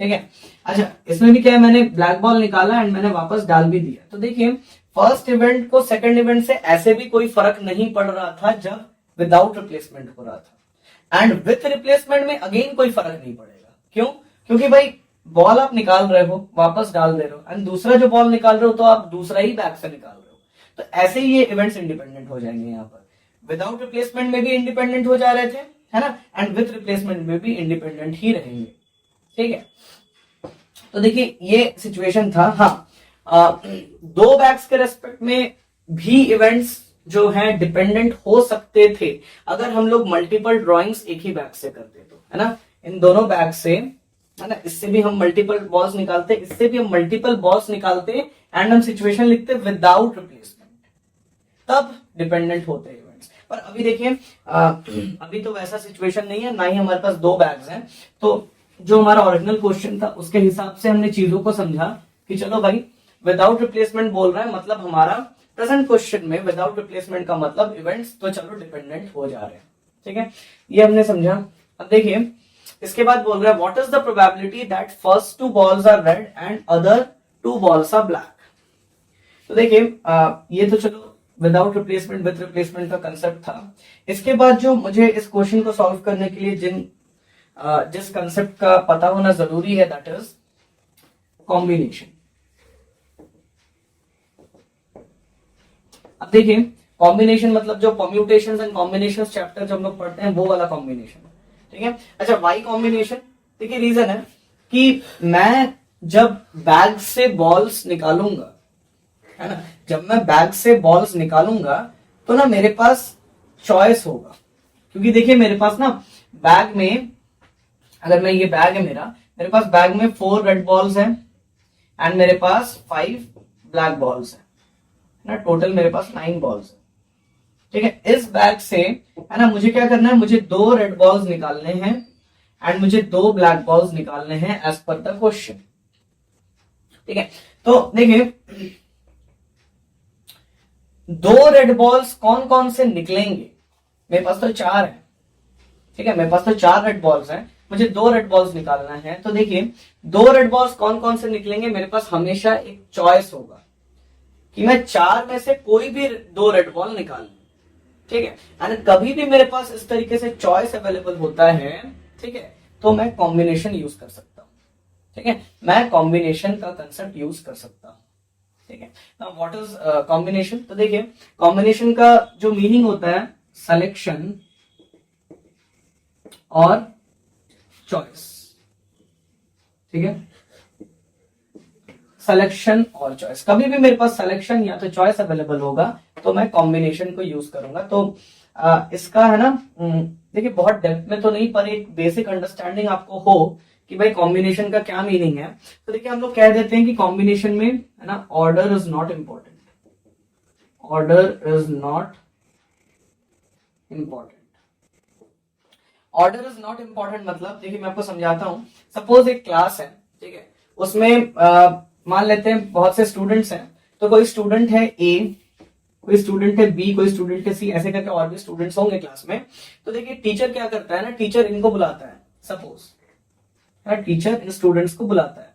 S1: ठीक है। अच्छा, इसमें भी क्या है, मैंने ब्लैक बॉल निकाला एंड मैंने वापस डाल भी दिया। तो देखिए फर्स्ट इवेंट को सेकंड इवेंट से ऐसे भी कोई फर्क नहीं पड़ रहा था जब विदाउट रिप्लेसमेंट हो रहा था, एंड विथ रिप्लेसमेंट में अगेन कोई फर्क नहीं पड़ेगा। क्यों? क्योंकि भाई बॉल आप निकाल रहे हो, वापस डाल दे रहे हो, एंड दूसरा जो बॉल निकाल रहे हो तो आप दूसरा ही बैग से निकाल रहे हो। तो ऐसे ही ये इवेंट्स इंडिपेंडेंट हो जाएंगे। यहाँ पर विदाउट रिप्लेसमेंट में भी इंडिपेंडेंट हो जा रहे थे, है ना, एंड विथ रिप्लेसमेंट में भी इंडिपेंडेंट ही रहेंगे, ठीक है। तो देखिए ये सिचुएशन था। हाँ, दो बैग्स के रेस्पेक्ट में भी इवेंट्स जो हैं डिपेंडेंट हो सकते थे अगर हम लोग मल्टीपल ड्रॉइंग्स एक ही बैग से करते तो, है ना, इन दोनों बैग से, है ना, इससे भी हम मल्टीपल बॉल्स निकालते, इससे भी हम मल्टीपल बॉल्स निकालते, एंड हम सिचुएशन लिखते विदाउट रिप्लेसमेंट, तब डिपेंडेंट होते इवेंट्स। पर अभी देखिए अभी तो वैसा सिचुएशन नहीं है, ना ही हमारे पास दो बैग्स हैं। तो जो हमारा ओरिजिनल क्वेश्चन था उसके हिसाब से हमने चीजों को समझा कि चलो भाई विदाउट रिप्लेसमेंट बोल रहा है, मतलब हमारा प्रेजेंट क्वेश्चन में विदाउट रिप्लेसमेंट का मतलब इवेंट्स तो चलो डिपेंडेंट हो जा रहे हैं, ठीक है, ये हमने समझा। अब देखिए इसके बाद बोल रहा है what is the probability that first 2 balls are red and other 2 balls are black. तो देखिए ये तो चलो विदाउट रिप्लेसमेंट विद रिप्लेसमेंट का कंसेप्ट था। इसके बाद जो मुझे इस क्वेश्चन को सॉल्व करने के लिए जिस कंसेप्ट का पता होना जरूरी है, दैट इज कॉम्बिनेशन। अब देखिए कॉम्बिनेशन मतलब जो परम्यूटेशंस एंड कॉम्बिनेशंस चैप्टर जब हम लोग पढ़ते हैं वो वाला कॉम्बिनेशन, ठीक है। अच्छा, वाई कॉम्बिनेशन, देखिए रीजन है कि मैं जब बैग से बॉल्स निकालूंगा, है ना, जब मैं बैग से बॉल्स निकालूंगा तो ना मेरे पास चॉइस होगा, क्योंकि देखिए मेरे पास ना बैग में, अगर मैं ये बैग है मेरे पास बैग में 4 रेड बॉल्स हैं एंड मेरे पास 5 ब्लैक बॉल्स हैं, ना, टोटल मेरे पास 9 बॉल्स है, ठीक है। इस बैग से, है ना, मुझे क्या करना है, मुझे 2 रेड बॉल्स निकालने हैं एंड मुझे 2 ब्लैक बॉल्स निकालने हैं एज पर द क्वेश्चन, ठीक है। तो देखिए 2 रेड बॉल्स कौन कौन से निकलेंगे, मेरे पास तो 4 है, ठीक है, मेरे पास तो 4 रेड बॉल्स हैं, मुझे 2 रेड बॉल्स निकालना है। तो देखिए 2 रेड बॉल्स कौन कौन से निकलेंगे, मेरे पास हमेशा एक चॉइस होगा कि मैं 4 में से कोई भी 2 रेड बॉल निकाल लूं, ठीक है। एंड कभी भी मेरे पास इस तरीके से चॉइस अवेलेबल होता है, ठीक है, तो मैं कॉम्बिनेशन यूज कर सकता हूं, ठीक है, मैं कॉम्बिनेशन का कंसेप्ट यूज कर सकता हूं, ठीक है। Now what is combination. तो देखिए कॉम्बिनेशन का जो मीनिंग होता है सिलेक्शन और चॉइस, ठीक है, सिलेक्शन और चॉइस। कभी भी मेरे पास सिलेक्शन या तो चॉइस अवेलेबल होगा तो मैं कॉम्बिनेशन को यूज करूंगा। तो इसका है ना, देखिए बहुत डेप्थ में तो नहीं, पर एक बेसिक अंडरस्टैंडिंग आपको हो कि भाई कॉम्बिनेशन का क्या मीनिंग है। तो देखिए हम लोग कह देते हैं कि कॉम्बिनेशन में, है ना, order is not important, order is not important. Order is not important मतलब देखिए मैं आपको समझाता हूं। सपोज एक क्लास है, ठीक है, उसमें मान लेते हैं बहुत से स्टूडेंट्स हैं, तो कोई स्टूडेंट है ए, कोई स्टूडेंट है बी, कोई स्टूडेंट है सी, ऐसे करके और भी स्टूडेंट्स होंगे क्लास में। तो देखिए टीचर क्या करता है ना, टीचर इनको बुलाता है, सपोज टीचर इन स्टूडेंट्स को बुलाता है।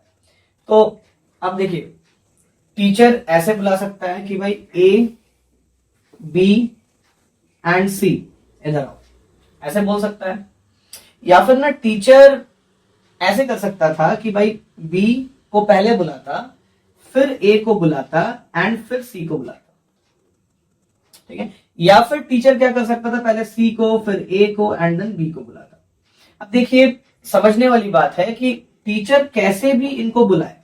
S1: तो अब देखिए टीचर ऐसे बुला सकता है कि भाई ए बी एंड सी इधर आओ, ऐसे बोल सकता है। या फिर ना टीचर ऐसे कर सकता था कि भाई बी को पहले बुलाता, फिर ए को बुलाता एंड फिर सी को बुलाता, ठीक है। या फिर टीचर क्या कर सकता था, पहले सी को फिर ए को एंड देन बी को बुलाता। अब देखिए समझने वाली बात है कि टीचर कैसे भी इनको बुलाए,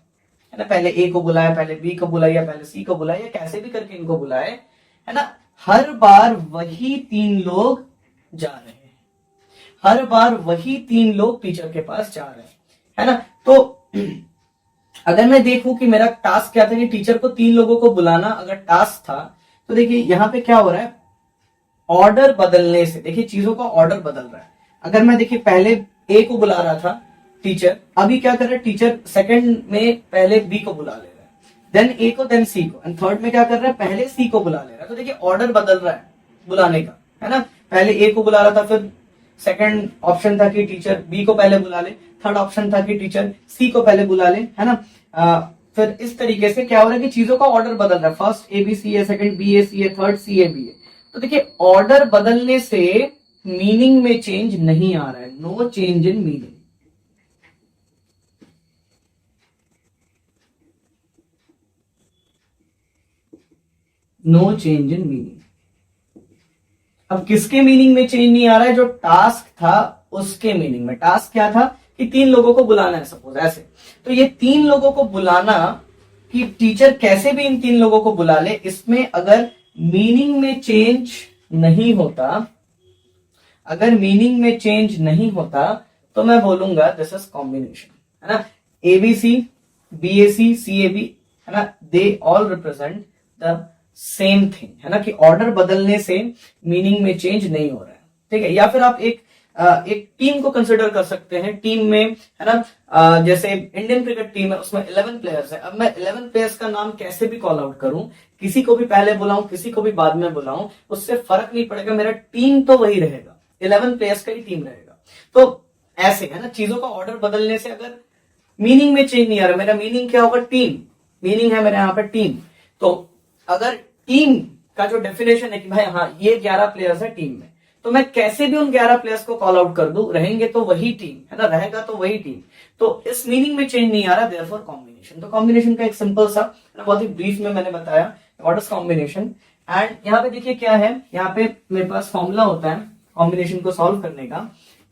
S1: है ना, पहले ए को बुलाए, पहले बी को बुलाए, या पहले सी को बुलाए, या कैसे भी करके इनको बुलाए, है ना, हर बार वही 3 लोग जा रहे हैं, हर बार वही 3 लोग टीचर के पास जा रहे हैं, है ना। तो अगर मैं देखूं कि मेरा टास्क क्या था कि टीचर को 3 लोगों को बुलाना अगर टास्क था, तो देखिए यहां पे क्या हो रहा है, ऑर्डर बदलने से देखिए चीजों का ऑर्डर बदल रहा है। अगर मैं देखिए पहले ए को बुला रहा था टीचर, अभी क्या कर रहा है टीचर, सेकंड में पहले बी को बुला ले रहा है, देन ए को, देन सी को, एंड थर्ड में क्या कर रहा है, पहले सी को बुला ले रहा है। तो देखिए ऑर्डर बदल रहा है बुलाने का, है ना। पहले ए को बुला रहा था, फिर सेकंड ऑप्शन था कि टीचर बी को पहले बुला ले, थर्ड ऑप्शन था कि टीचर सी को पहले बुला ले, है ना। फिर इस तरीके से क्या हो रहा है कि चीजों का ऑर्डर बदल रहा है, फर्स्ट ए बी सी है, सेकंड बी ए सी है, थर्ड सी ए बी है। तो देखिए ऑर्डर बदलने से मीनिंग में चेंज नहीं आ रहा है, no change in meaning. No change in meaning. अब किसके मीनिंग में चेंज नहीं आ रहा है, जो टास्क था उसके मीनिंग में। टास्क क्या था कि 3 लोगों को बुलाना है, सपोज ऐसे, तो ये 3 लोगों को बुलाना कि टीचर कैसे भी इन 3 लोगों को बुला ले, इसमें अगर मीनिंग में चेंज नहीं होता, अगर मीनिंग में चेंज नहीं होता तो मैं बोलूंगा दिस इज कॉम्बिनेशन, है ना। एबीसी, बीएसी, सीएबी, है ना, they all represent the same thing, है ना, कि ऑर्डर बदलने से मीनिंग में चेंज नहीं हो रहा है, ठीक है। या फिर आप एक टीम को कंसिडर कर सकते हैं, टीम में, है ना, जैसे इंडियन क्रिकेट टीम है, उसमें 11 प्लेयर्स है। अब मैं 11 प्लेयर्स का नाम कैसे भी कॉल आउट करूं, किसी को भी पहले बुलाऊं, किसी को भी बाद में बुलाऊं, उससे फर्क नहीं पड़ेगा, मेरा टीम तो वही रहेगा, 11 प्लेयर्स का ही टीम रहेगा। तो ऐसे, है ना, चीजों का ऑर्डर बदलने से अगर मीनिंग में चेंज नहीं आ रहा, मेरा मीनिंग क्या होगा, टीम, मीनिंग है मेरे यहाँ पे टीम। तो अगर टीम का जो डेफिनेशन है कि भाई हाँ ये 11 प्लेयर्स है टीम में, तो मैं कैसे भी उन 11 प्लेयर्स को कॉल आउट कर दूं, रहेंगे तो वही टीम, है ना, रहेगा तो वही टीम। तो इस मीनिंग में चेंज नहीं आ रहा, देयरफॉर कॉम्बिनेशन। तो कॉम्बिनेशन का एक सिंपल सा, बहुत ही ब्रीफ में मैंने बताया व्हाट इज कॉम्बिनेशन। एंड यहाँ पे देखिए क्या है, यहाँ पे मेरे पास फॉर्मूला होता है कॉम्बिनेशन को सॉल्व करने का,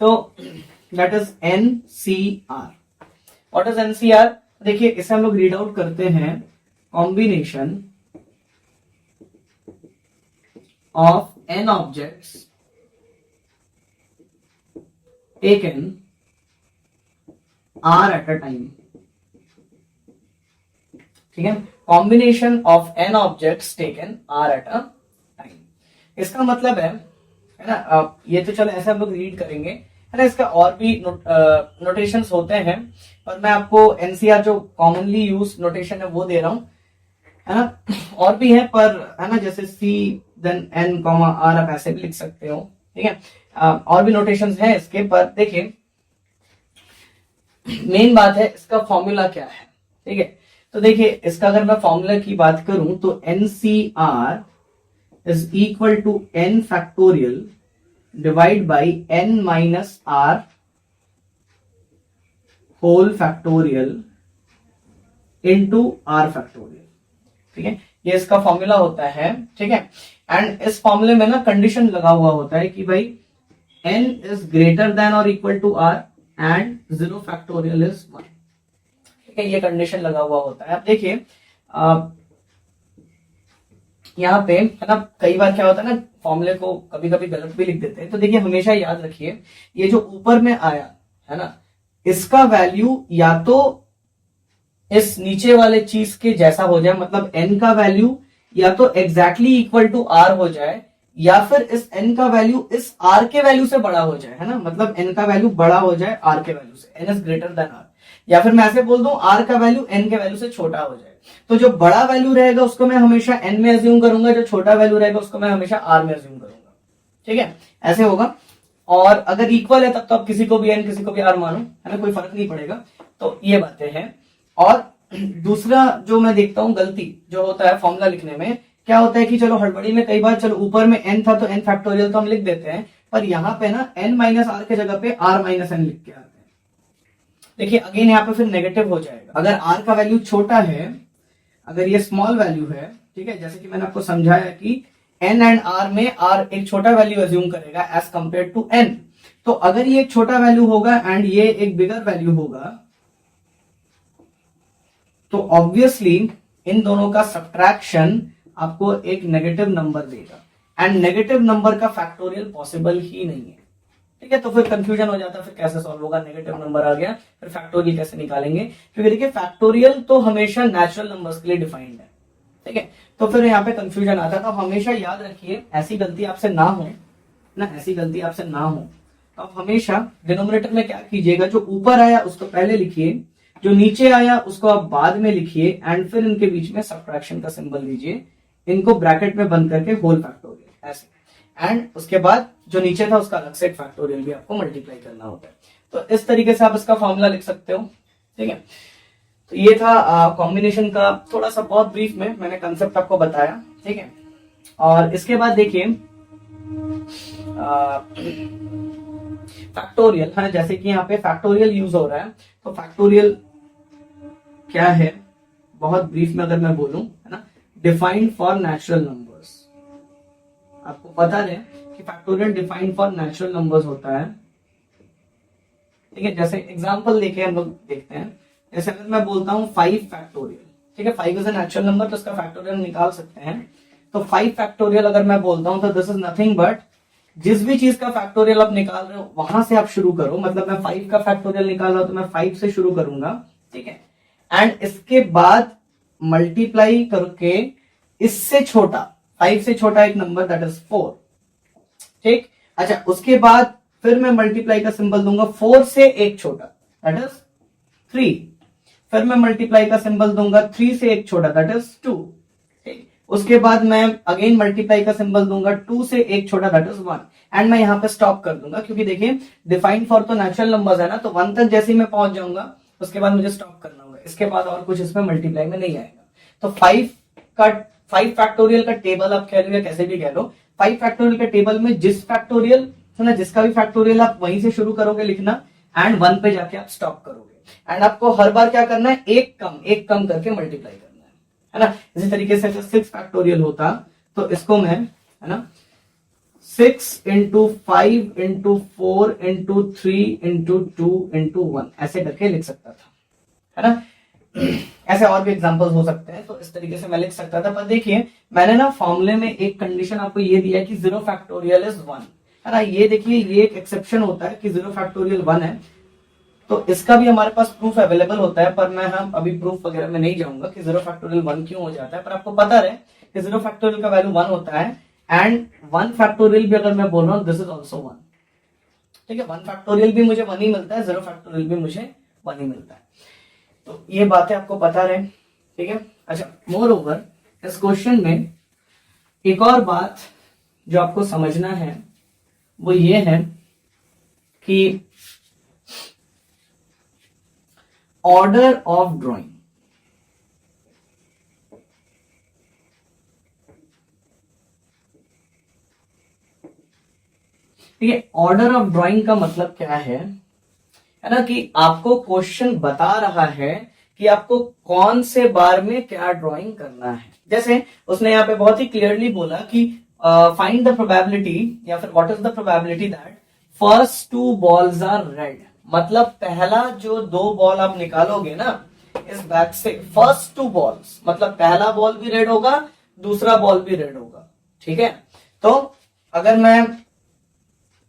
S1: तो that is NCR। What is NCR, देखिए इसे हम लोग रीड आउट करते हैं, combination of n objects taken r at a time, ठीक है। Combination of n objects taken r at a time, इसका मतलब है ना, ये तो चलो ऐसे हम लोग रीड करेंगे, है ना। इसका और भी नोटेशंस होते हैं, और मैं आपको NCR जो कॉमनली यूज नोटेशन है वो दे रहा हूं, है ना। और भी है पर, है ना, जैसे C then N comma R आप ऐसे भी लिख सकते हो, ठीक है। और भी नोटेशंस हैं इसके, पर देखिए मेन बात है इसका फॉर्मूला क्या है, ठीक है। तो देखिए इसका अगर मैं फॉर्मूला की बात करूं तो NCR is equal to N factorial divide by N minus R whole factorial into R factorial, ठीक है। ये इसका फॉर्मूला होता है, ठीक है। एंड इस फॉर्मूले में ना कंडीशन लगा हुआ होता है कि भाई n इज ग्रेटर देन और equal to r and 0 factorial is 1, ठीक है। ये कंडीशन लगा हुआ होता है। अब देखिए यहाँ पे, है ना, कई बार क्या होता है ना, फॉर्मूले को कभी कभी गलत भी लिख देते हैं, तो देखिए हमेशा याद रखिए ये जो ऊपर में आया है ना, इसका वैल्यू या तो इस नीचे वाले चीज के जैसा हो जाए, मतलब n का वैल्यू या तो एग्जैक्टली इक्वल टू r हो जाए, या फिर इस n का वैल्यू इस r के वैल्यू से बड़ा हो जाए, है ना, मतलब n का वैल्यू बड़ा हो जाए r के वैल्यू से, n is greater then r, या फिर मैं ऐसे बोल दूं r का वैल्यू n के वैल्यू से छोटा हो जाए। तो जो बड़ा वैल्यू रहेगा उसको मैं हमेशा n में अज्यूम करूंगा, जो छोटा वैल्यू रहेगा उसको मैं हमेशा r में अज्यूम करूंगा, ठीक है, ऐसे होगा। और अगर इक्वल है तब तो आप किसी को भी n किसी को भी r मानो, है ना, कोई फर्क नहीं पड़ेगा। तो ये बातें हैं। और दूसरा जो मैं देखता हूं गलती जो होता है फॉर्मूला लिखने में, क्या होता है कि चलो हड़बड़ी में कई बार, चलो ऊपर में n था तो n फैक्टोरियल तो हम लिख देते हैं, पर यहाँ पे ना n माइनस आर के जगह पे r माइनस एन लिख के आते हैं। देखिए अगेन यहाँ पे फिर नेगेटिव हो जाएगा। अगर आर का वैल्यू छोटा है, अगर ये स्मॉल वैल्यू है, ठीक है, जैसे कि मैंने आपको समझाया कि एन एंड आर में आर एक छोटा वैल्यू एज्यूम करेगा एज कंपेयर टू एन, तो अगर ये एक छोटा वैल्यू होगा एंड ये एक बिगर वैल्यू होगा, तो ऑब्वियसली इन दोनों का सब्ट्रैक्शन आपको एक नेगेटिव नंबर देगा, एंड नेगेटिव नंबर का फैक्टोरियल पॉसिबल ही नहीं है। ठीक है, तो फिर कंफ्यूजन हो जाता है, फिर कैसे सॉल्व होगा, नेगेटिव नंबर आ गया, फिर फैक्टोरियल कैसे निकालेंगे, क्योंकि देखिए फैक्टोरियल तो हमेशा नेचुरल नंबर्स के लिए डिफाइंड है। ठीक है, तो फिर यहाँ पे कंफ्यूजन आता है। तो हमेशा याद रखिए, ऐसी गलती आपसे ना हो ना, ऐसी गलती आपसे ना हो, तो आप हमेशा डिनोमिनेटर में क्या कीजिएगा, जो ऊपर आया उसको पहले लिखिए, जो नीचे आया उसको आप बाद में लिखिए, एंड फिर इनके बीच में सब्ट्रैक्शन का सिंबल लीजिए, इनको ब्रैकेट में बंद करके होल फैक्टोरियल ऐसे, एंड उसके बाद जो नीचे था उसका अलग से फैक्टोरियल भी आपको मल्टीप्लाई करना होता है। तो इस तरीके से आप इसका फॉर्मूला लिख सकते हो। ठीक है, तो ये था कॉम्बिनेशन का, थोड़ा सा बहुत ब्रीफ में मैंने कंसेप्ट आपको बताया। ठीक है, और इसके बाद देखिए फैक्टोरियल है, जैसे कि यहाँ पे फैक्टोरियल यूज हो रहा है, तो फैक्टोरियल क्या है बहुत ब्रीफ में अगर मैं बोलूं, है ना, डिफाइंड फॉर नेचुरल नंबर्स। आपको पता है कि factorial defined for natural numbers होता है। ठीक है, जैसे एग्जांपल लेके हम लोग देखते हैं, जैसे अगर मैं बोलता हूं 5 फैक्टोरियल, ठीक है, 5 इज अ नेचुरल नंबर, तो इसका फैक्टोरियल निकाल सकते हैं। तो 5 फैक्टोरियल अगर मैं बोलता हूं, तो दिस इज नथिंग बट, जिस भी चीज का फैक्टोरियल आप निकाल रहे हो वहां से आप शुरू करो। मतलब मैं 5 का फैक्टोरियल निकाल रहा हूं तो मैं 5 से शुरू करूंगा। ठीक है, एंड इसके बाद मल्टीप्लाई करके इससे छोटा, 5 से छोटा एक नंबर, दैट इज 4। ठीक, अच्छा, उसके बाद फिर मैं मल्टीप्लाई का सिंबल दूंगा 4 से एक छोटा, दैट इज 3। फिर मैं मल्टीप्लाई का सिंबल दूंगा 3 से एक छोटा, दैट इज 2। ठीक, उसके बाद मैं अगेन मल्टीप्लाई का सिंबल दूंगा 2 से एक छोटा, दैट इज 1, एंड मैं यहां पे स्टॉप कर दूंगा, क्योंकि देखिए डिफाइंड फॉर तो नेचुरल नंबर्स है ना, तो 1 तक जैसे ही मैं पहुंच जाऊंगा उसके बाद मुझे स्टॉप करना होगा, इसके बाद और कुछ इसमें मल्टीप्लाई में नहीं आएगा। तो 5 फैक्टोरियल का टेबल आप कह लो या कैसे भी कह लो, 5 फैक्टोरियल के टेबल में जिस फैक्टोरियल है ना, जिसका भी फैक्टोरियल आप वहीं से शुरू करोगे लिखना, एंड 1 पे जाके आप स्टॉप करोगे, एंड आपको हर बार क्या करना है, एक कम करके मल्टीप्लाई करना है ना। इसी तरीके से 6 फैक्टोरियल होता तो इसको मैं, है ना, 6 into 5 into 4 into 3 into 2 into 1 ऐसे करके लिख सकता था, है ना। ऐसे और भी एग्जांपल्स हो सकते हैं, तो इस तरीके से मैं लिख सकता था। पर देखिए मैंने ना फॉर्मूले में एक कंडीशन आपको ये दिया है कि 0 फैक्टोरियल इज 1, है ना। ये देखिए ये एक एक्सेप्शन होता है कि 0 फैक्टोरियल 1 है, तो इसका भी हमारे पास प्रूफ अवेलेबल होता है, पर मैं हम अभी प्रूफ वगैरह में नहीं जाऊंगा कि 0 फैक्टोरियल 1 क्यों हो जाता है। पर आपको पता रहे कि 0 फैक्टोरियल का वैल्यू 1 होता है, एंड 1 फैक्टोरियल भी अगर मैं बोल रहा हूं, दिस इज ऑल्सो 1। ठीक है, 1 फैक्टोरियल भी मुझे 1 ही मिलता है, 0 फैक्टोरियल भी मुझे 1 ही मिलता है। तो ये बातें आपको पता रहे। ठीक है, अच्छा, मोर ओवर इस क्वेश्चन में एक और बात जो आपको समझना है वो ये है कि ऑर्डर ऑफ ड्राइंग, ठीक है, ऑर्डर ऑफ ड्राइंग का मतलब क्या है ना, कि आपको क्वेश्चन बता रहा है कि आपको कौन से बार में क्या ड्राइंग करना है। जैसे उसने यहाँ पे बहुत ही क्लियरली बोला कि फाइंड द प्रोबेबिलिटी, या फिर what is the probability that first 2 balls are red. मतलब पहला जो 2 बॉल आप निकालोगे ना इस बैग से, फर्स्ट 2 बॉल्स, मतलब पहला बॉल भी रेड होगा, दूसरा बॉल भी रेड होगा। ठीक है, तो अगर मैं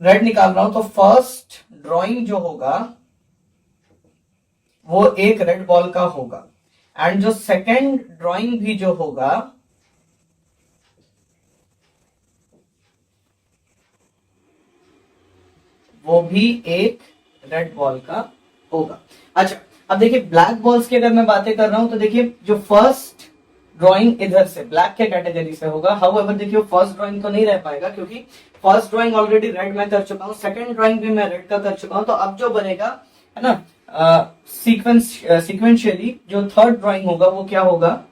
S1: रेड निकाल रहा हूं तो फर्स्ट ड्राइंग जो होगा वो एक रेड बॉल का होगा, एंड जो सेकेंड ड्राइंग भी जो होगा वो भी एक रेड बॉल का होगा। अच्छा, अब देखिए ब्लैक बॉल्स की अगर मैं बातें कर रहा हूं, तो देखिए जो फर्स्ट ड्राइंग इधर से ब्लैक के कैटेगरी से होगा, हाउएवर देखिए फर्स्ट ड्राइंग तो नहीं रह पाएगा, क्योंकि फर्स्ट ड्राइंग ऑलरेडी रेड में कर चुका हूं, सेकंड ड्राइंग भी मैं रेड का कर चुका हूं। तो अब जो बनेगा, है ना, सीक्वेंशियली जो थर्ड ड्राइंग होगा वो क्या होगा,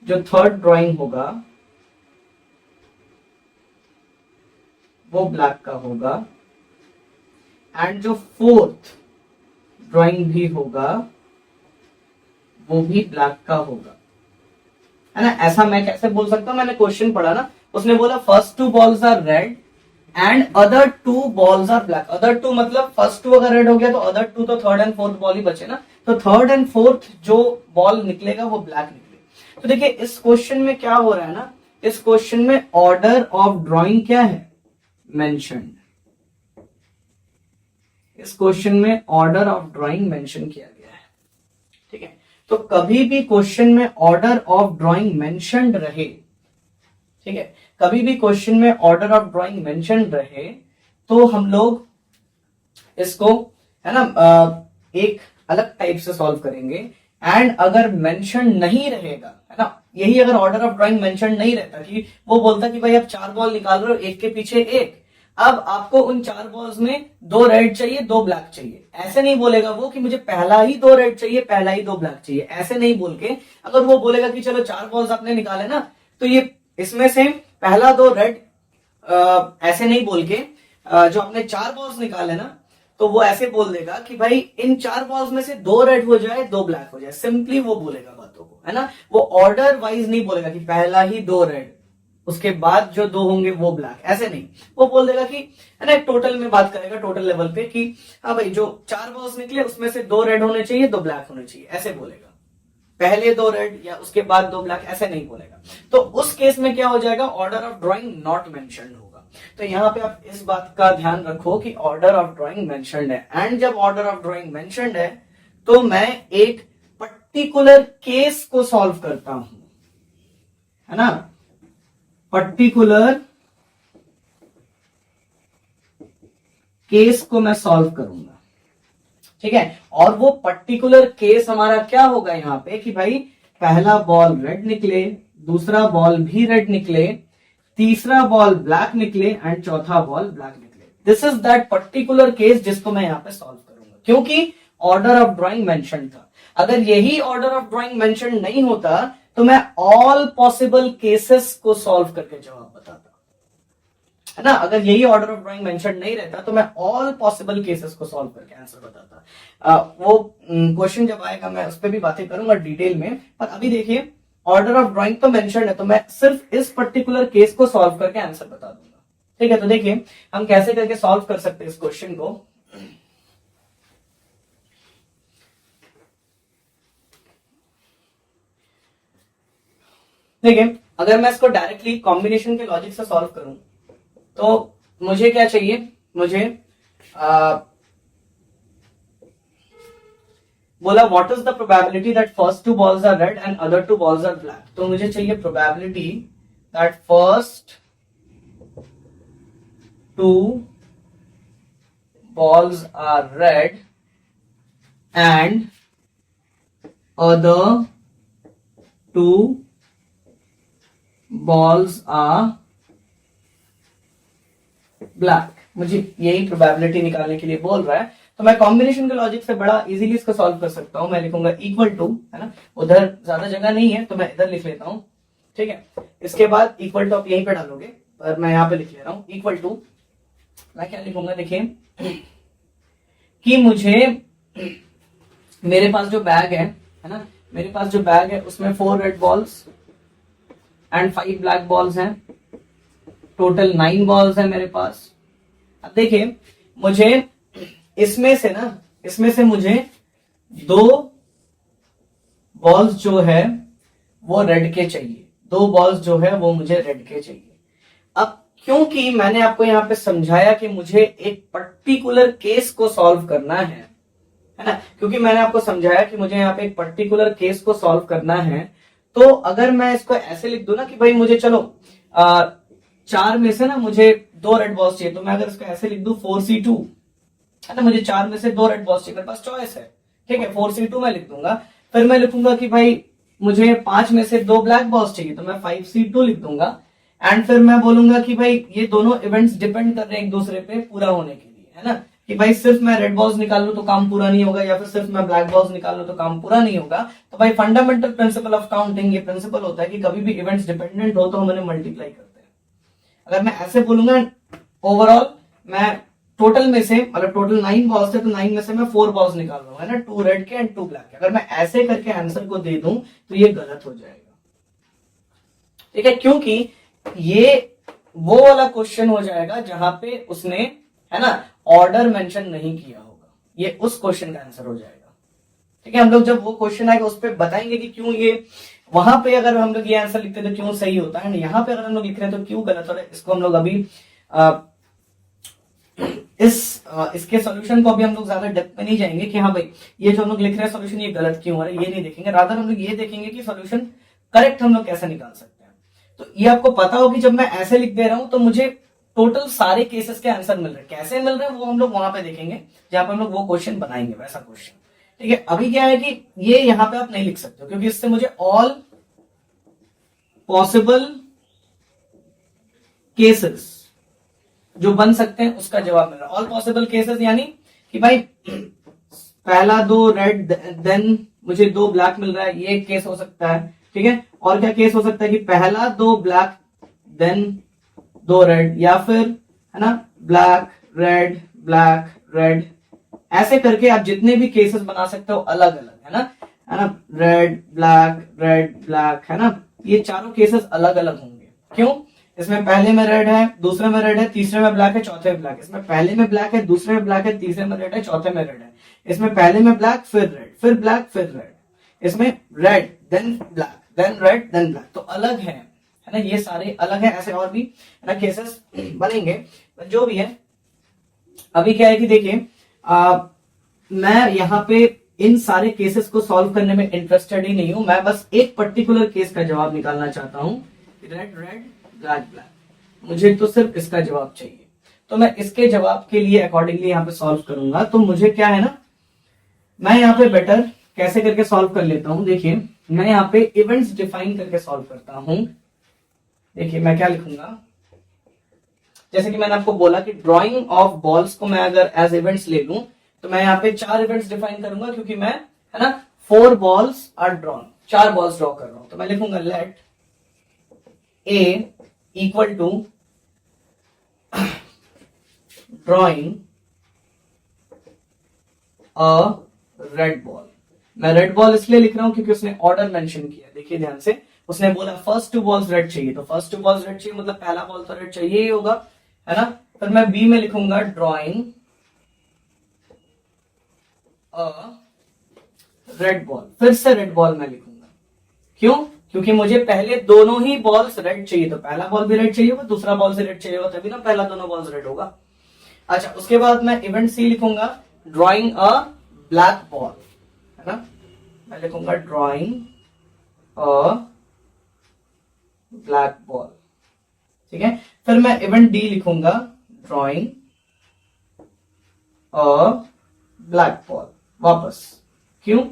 S1: जो थर्ड ड्राइंग होगा वो ब्लैक का होगा, एंड जो फोर्थ ड्राइंग भी होगा वो भी ब्लैक का होगा, है ना। ऐसा मैं कैसे बोल सकता हूं, मैंने क्वेश्चन पढ़ा ना, उसने बोला first two balls are red and other two balls are black. Other two मतलब फर्स्ट टू अगर रेड हो गया तो अदर टू तो थर्ड एंड फोर्थ बॉल ही बचे ना, तो थर्ड एंड फोर्थ जो बॉल निकलेगा वो ब्लैक निकलेगा। तो देखिए इस क्वेश्चन में क्या हो रहा है ना, इस क्वेश्चन में ऑर्डर ऑफ ड्राइंग क्या है, मेंशन्ड। इस क्वेश्चन में ऑर्डर ऑफ ड्राइंग मेंशन किया गया है, ठीक है। तो कभी भी क्वेश्चन में ऑर्डर ऑफ ड्राइंग मेंशन्ड रहे, ठीक है, कभी भी क्वेश्चन में ऑर्डर ऑफ ड्राइंग मेंशन्ड रहे तो हम लोग इसको, है ना, एक अलग टाइप से सॉल्व करेंगे। एंड अगर मेंशन नहीं रहेगा, है ना, यही अगर ऑर्डर ऑफ ड्राइंग मेंशन नहीं रहता कि वो बोलता कि भाई आप 4 बॉल निकाल रहे हो एक के पीछे एक, अब आपको उन 4 बॉल्स में 2 रेड चाहिए 2 ब्लैक चाहिए, ऐसे नहीं बोलेगा वो कि मुझे पहला ही 2 रेड चाहिए पहला ही 2 ब्लैक चाहिए, ऐसे नहीं बोल के अगर वो बोलेगा कि चलो 4 बॉल्स आपने निकाले ना, तो ये इसमें से पहला 2 रेड, ऐसे नहीं बोल के जो आपने 4 बॉल्स निकाले ना, तो वो ऐसे बोल देगा कि भाई इन 4 बॉल्स में से 2 रेड हो जाए 2 ब्लैक हो जाए, सिंपली वो बोलेगा बातों को, है ना। वो ऑर्डर वाइज नहीं बोलेगा कि पहला ही 2 रेड उसके बाद जो 2 होंगे वो ब्लैक, ऐसे नहीं। वो बोल देगा कि, है ना, टोटल में बात करेगा, टोटल लेवल पे कि हाँ भाई जो 4 बॉल्स निकले उसमें से 2 रेड होने चाहिए 2 ब्लैक होने चाहिए, ऐसे बोलेगा। पहले 2 रेड या उसके बाद 2 ब्लैक ऐसे नहीं बोलेगा। तो उस केस में क्या हो जाएगा, order of drawing not mentioned होगा। तो यहां पे आप इस बात का ध्यान रखो कि ऑर्डर ऑफ ड्राइंग मेंशन्ड है, एंड जब ऑर्डर ऑफ ड्राइंग मेंशन्ड है तो मैं एक पर्टिकुलर केस को सॉल्व करता हूं, है ना, पर्टिकुलर केस को मैं सॉल्व करूंगा, ठीक है। और वो पर्टिकुलर केस हमारा क्या होगा यहाँ पे कि भाई पहला बॉल रेड निकले, दूसरा बॉल भी रेड निकले, तीसरा बॉल ब्लैक निकले एंड चौथा बॉल ब्लैक निकले। This is that particular case जिसको मैं यहाँ पे सॉल्व करूंगा, क्योंकि ऑर्डर ऑफ ड्राइंग मेंशन था। अगर यही ऑर्डर ऑफ ड्राइंग मेंशन नहीं होता तो मैं ऑल पॉसिबल केसेस को सॉल्व करके जवाब बताता, है ना। अगर यही ऑर्डर ऑफ ड्राइंग मेंशन नहीं रहता तो मैं ऑल पॉसिबल केसेस को सॉल्व करके आंसर बताता। वो क्वेश्चन जब आएगा मैं उस पर भी बातें करूंगा डिटेल में, पर अभी देखिए ऑर्डर ऑफ ड्राइंग तो मेंशन है तो मैं सिर्फ इस पर्टिकुलर केस को सॉल्व करके आंसर बता दूंगा, ठीक है। तो देखिए हम कैसे करके सॉल्व कर सकते हैं इस क्वेश्चन को। देखिए अगर मैं इसको डायरेक्टली कॉम्बिनेशन के लॉजिक से सॉल्व करूं तो मुझे क्या चाहिए, मुझे बोला what is the probability that first 2 balls are red and other 2 balls are black. तो मुझे चाहिए probability that first 2 balls are red and other 2 balls are black. मुझे यही प्रोबेबिलिटी निकालने के लिए बोल रहा है, तो मैं कॉम्बिनेशन के लॉजिक से बड़ा इजीली इसको सॉल्व कर सकता हूं। मैं लिखूंगा इक्वल टू, है ना, उधर ज्यादा जगह नहीं है तो मैं इधर लिख लेता हूं, ठीक है। इसके बाद इक्वल टू आप यहीं पे डालोगे, पर मैं यहां पे लिख ले रहा हूं इक्वल टू। मैं क्या लिखूंगा, देखिए कि मुझे, मेरे पास जो बैग है ना, मेरे पास जो बैग है उसमें 4 red balls and 5 black balls हैं, टोटल 9 बॉल्स है मेरे पास। अब देखिए मुझे इसमें से ना, इसमें से मुझे 2 बॉल्स जो है वो रेड के चाहिए, 2 बॉल्स जो है वो मुझे रेड के चाहिए। अब क्योंकि मैंने आपको यहां पे समझाया कि मुझे एक पर्टिकुलर केस को सॉल्व करना है ना, क्योंकि मैंने आपको समझाया कि मुझे यहाँ पे एक पर्टिकुलर केस को सॉल्व करना है, तो अगर मैं इसको ऐसे लिख दूं ना कि भाई मुझे चलो 4 में से ना मुझे 2 रेड बॉल्स चाहिए, तो मैं अगर इसको ऐसे लिख दूं 4C2, है ना, मुझे 4 में से 2 रेड बॉल्स चाहिए, मेरे पास चॉइस है, ठीक है, 4C2 मैं लिख दूंगा। फिर मैं लिखूंगा कि भाई मुझे 5 में से 2 ब्लैक बॉल्स चाहिए, तो मैं 5C2 लिख दूंगा। एंड फिर मैं बोलूंगा कि भाई ये दोनों इवेंट्स डिपेंड कर रहे हैं एक दूसरे पे पूरा होने के लिए, है ना, कि भाई सिर्फ मैं रेड बॉल्स निकाल लूं तो काम पूरा नहीं होगा, या फिर सिर्फ मैं ब्लैक बॉल्स निकाल लूं तो काम पूरा नहीं होगा। तो भाई फंडामेंटल प्रिंसिपल ऑफ काउंटिंग ये प्रिंसिपल होता है कि कभी भी इवेंट्स डिपेंडेंट हो तो हम उन्हें मल्टीप्लाई करते हैं। अगर मैं ऐसे बोलूंगा ओवरऑल मैं टोटल में से मतलब टोटल 9 बॉल्स थे तो 9 में से मैं 4 बॉल्स निकाल रहा हूं, है ना, 2 रेड के एंड 2 ब्लैक के। अगर मैं ऐसे करके आंसर को दे दूं तो ये गलत हो जाएगा, ठीक है, क्योंकि ये वो वाला क्वेश्चन हो जाएगा जहां पे उसने, है ना, ऑर्डर मेंशन नहीं किया होगा, ये उस क्वेश्चन का आंसर हो जाएगा, ठीक है। हम लोग जब वो क्वेश्चन आएगा उस पर बताएंगे कि क्यों ये वहां पे अगर हम लोग ये आंसर लिखते हैं तो क्यों सही होता है, यहाँ पे अगर हम लोग लिख रहे हैं तो क्यों गलत हो रहा है। इसको हम लोग अभी इसके सॉल्यूशन को अभी हम लोग ज्यादा डेप्थ में नहीं जाएंगे कि हाँ भाई ये जो हम लोग लिख रहे हैं सॉल्यूशन ये गलत क्यों हो रहा है, ये नहीं देखेंगे, रादर हम लोग ये देखेंगे कि सॉल्यूशन करेक्ट हम लोग कैसे निकाल सकते हैं। तो ये आपको पता हो कि जब मैं ऐसे लिख दे रहा हूं तो मुझे टोटल सारे केसेस के आंसर मिल रहे हैं, कैसे मिल रहे हैं वो हम लोग वहां पे देखेंगे जहां पे हम लोग वो क्वेश्चन बनाएंगे, वैसा क्वेश्चन, ठीक है। अभी क्या है कि ये यहां पे आप नहीं लिख सकते हो क्योंकि इससे मुझे ऑल पॉसिबल केसेस जो बन सकते हैं उसका जवाब मिल रहा है। ऑल पॉसिबल केसेस यानी कि भाई पहला 2 रेड देन मुझे 2 ब्लैक मिल रहा है, ये एक केस हो सकता है, ठीक है। और क्या केस हो सकता है कि पहला 2 ब्लैक देन 2 रेड, या फिर, है ना, ब्लैक रेड ब्लैक रेड, ऐसे करके आप जितने भी केसेस बना सकते हो अलग अलग, है ना, रेड ब्लैक, है ना, ये चारों केसेस अलग अलग होंगे। क्यों? इसमें पहले में रेड है, दूसरे में रेड है, तीसरे में ब्लैक है, चौथे में ब्लैक। इसमें पहले में ब्लैक है, दूसरे में ब्लैक है, तीसरे में रेड है, चौथे में रेड है। इसमें पहले में ब्लैक फिर रेड फिर ब्लैक फिर रेड। इसमें red then black then red then black, तो अलग है ना, ये सारे अलग है। ऐसे और भी, है ना, केसेस बनेंगे, जो भी है। अभी क्या है कि देखिए मैं यहाँ पे इन सारे केसेस को सॉल्व करने में इंटरेस्टेड ही नहीं हूं, मैं बस एक पर्टिकुलर केस का जवाब निकालना चाहता हूं, रेड रेड ब्लैक ब्लैक, मुझे तो सिर्फ इसका जवाब चाहिए। तो मैं इसके जवाब के लिए अकॉर्डिंगली यहाँ पे सॉल्व करूंगा। तो मुझे क्या है ना, मैं यहाँ पे बेटर कैसे करके सॉल्व कर लेता हूं। देखिए मैं यहाँ पे इवेंट्स डिफाइन करके सॉल्व करता हूं। देखिए मैं क्या लिखूंगा, जैसे कि मैंने आपको बोला कि ड्रॉइंग ऑफ बॉल्स को मैं अगर एज इवेंट्स ले लूं तो मैं यहाँ पे 4 इवेंट्स डिफाइन करूंगा, क्योंकि मैं, है ना, 4 balls are drawn, 4 balls draw कर रहा हूं। तो मैं लिखूंगा let A equal to drawing a red ball. मैं रेड बॉल इसलिए लिख रहा हूं क्योंकि उसने ऑर्डर मेंशन किया, देखिए ध्यान से, उसने बोला फर्स्ट 2 बॉल्स रेड चाहिए, तो फर्स्ट 2 बॉल्स रेड चाहिए मतलब पहला बॉल तो रेड चाहिए ही होगा, है ना। फिर मैं बी में लिखूंगा ड्रॉइंग अ रेड बॉल, फिर से रेड बॉल मैं लिखूंगा। क्यों? क्योंकि मुझे पहले दोनों ही बॉल्स रेड चाहिए, तो पहला बॉल भी रेड चाहिए होगा, दूसरा बॉल से रेड चाहिए होगा, तभी ना पहला दोनों बॉल्स रेड होगा। अच्छा, उसके बाद मैं इवेंट सी लिखूंगा ड्रॉइंग अ ब्लैक बॉल, है ना, मैं लिखूंगा ड्रॉइंग अ ब्लैक बॉल, ठीक है। फिर मैं इवेंट डी लिखूंगा ड्रॉइंग अ ब्लैक बॉल वापस। क्यों?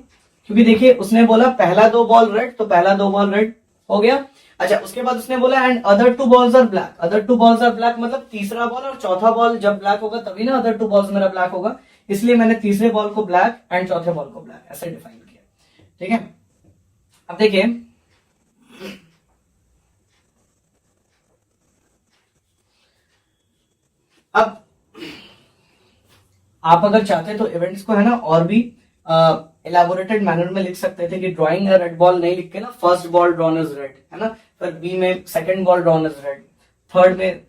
S1: क्योंकि देखिए उसने बोला पहला 2 बॉल रेड, तो पहला 2 बॉल रेड हो गया। अच्छा, उसके बाद उसने बोला and other 2 balls are black, other 2 balls are black मतलब तीसरा बॉल और चौथा बॉल जब ब्लैक होगा तभी ना अदर 2 बॉल्स मेरा ब्लैक होगा, इसलिए मैंने तीसरे बॉल को ब्लैक एंड चौथे बॉल को ब्लैक ऐसे डिफाइन किया, ठीक है। अब देखिए अब आप अगर चाहते तो इवेंट्स को, है ना, और भी इलेबोरेटेड मैनर में लिख सकते थे कि ड्रॉइंग अ रेड बॉल नहीं लिख के ना first ball drawn is red, है ना, फिर बी में second ball drawn is red, third में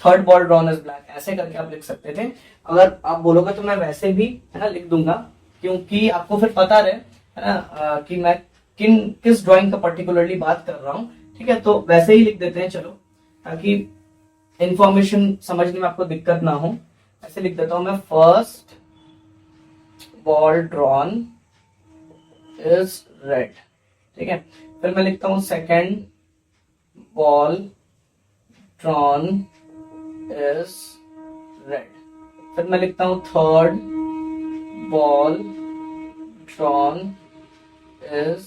S1: third ball drawn is black, ऐसे करके आप लिख सकते थे। अगर आप बोलोगे तो मैं वैसे भी, है ना, लिख दूंगा, क्योंकि आपको फिर पता रहे, है ना, कि मैं किस ड्रॉइंग का पर्टिकुलरली बात कर रहा हूँ, ठीक है। तो वैसे ही लिख देते हैं, चलो, ताकि इंफॉर्मेशन समझने में आपको दिक्कत ना हो। ऐसे लिख देता हूं मैं, first ball drawn is red, ठीक है। फिर मैं लिखता हूं second ball drawn is red, फिर मैं लिखता हूं third ball drawn is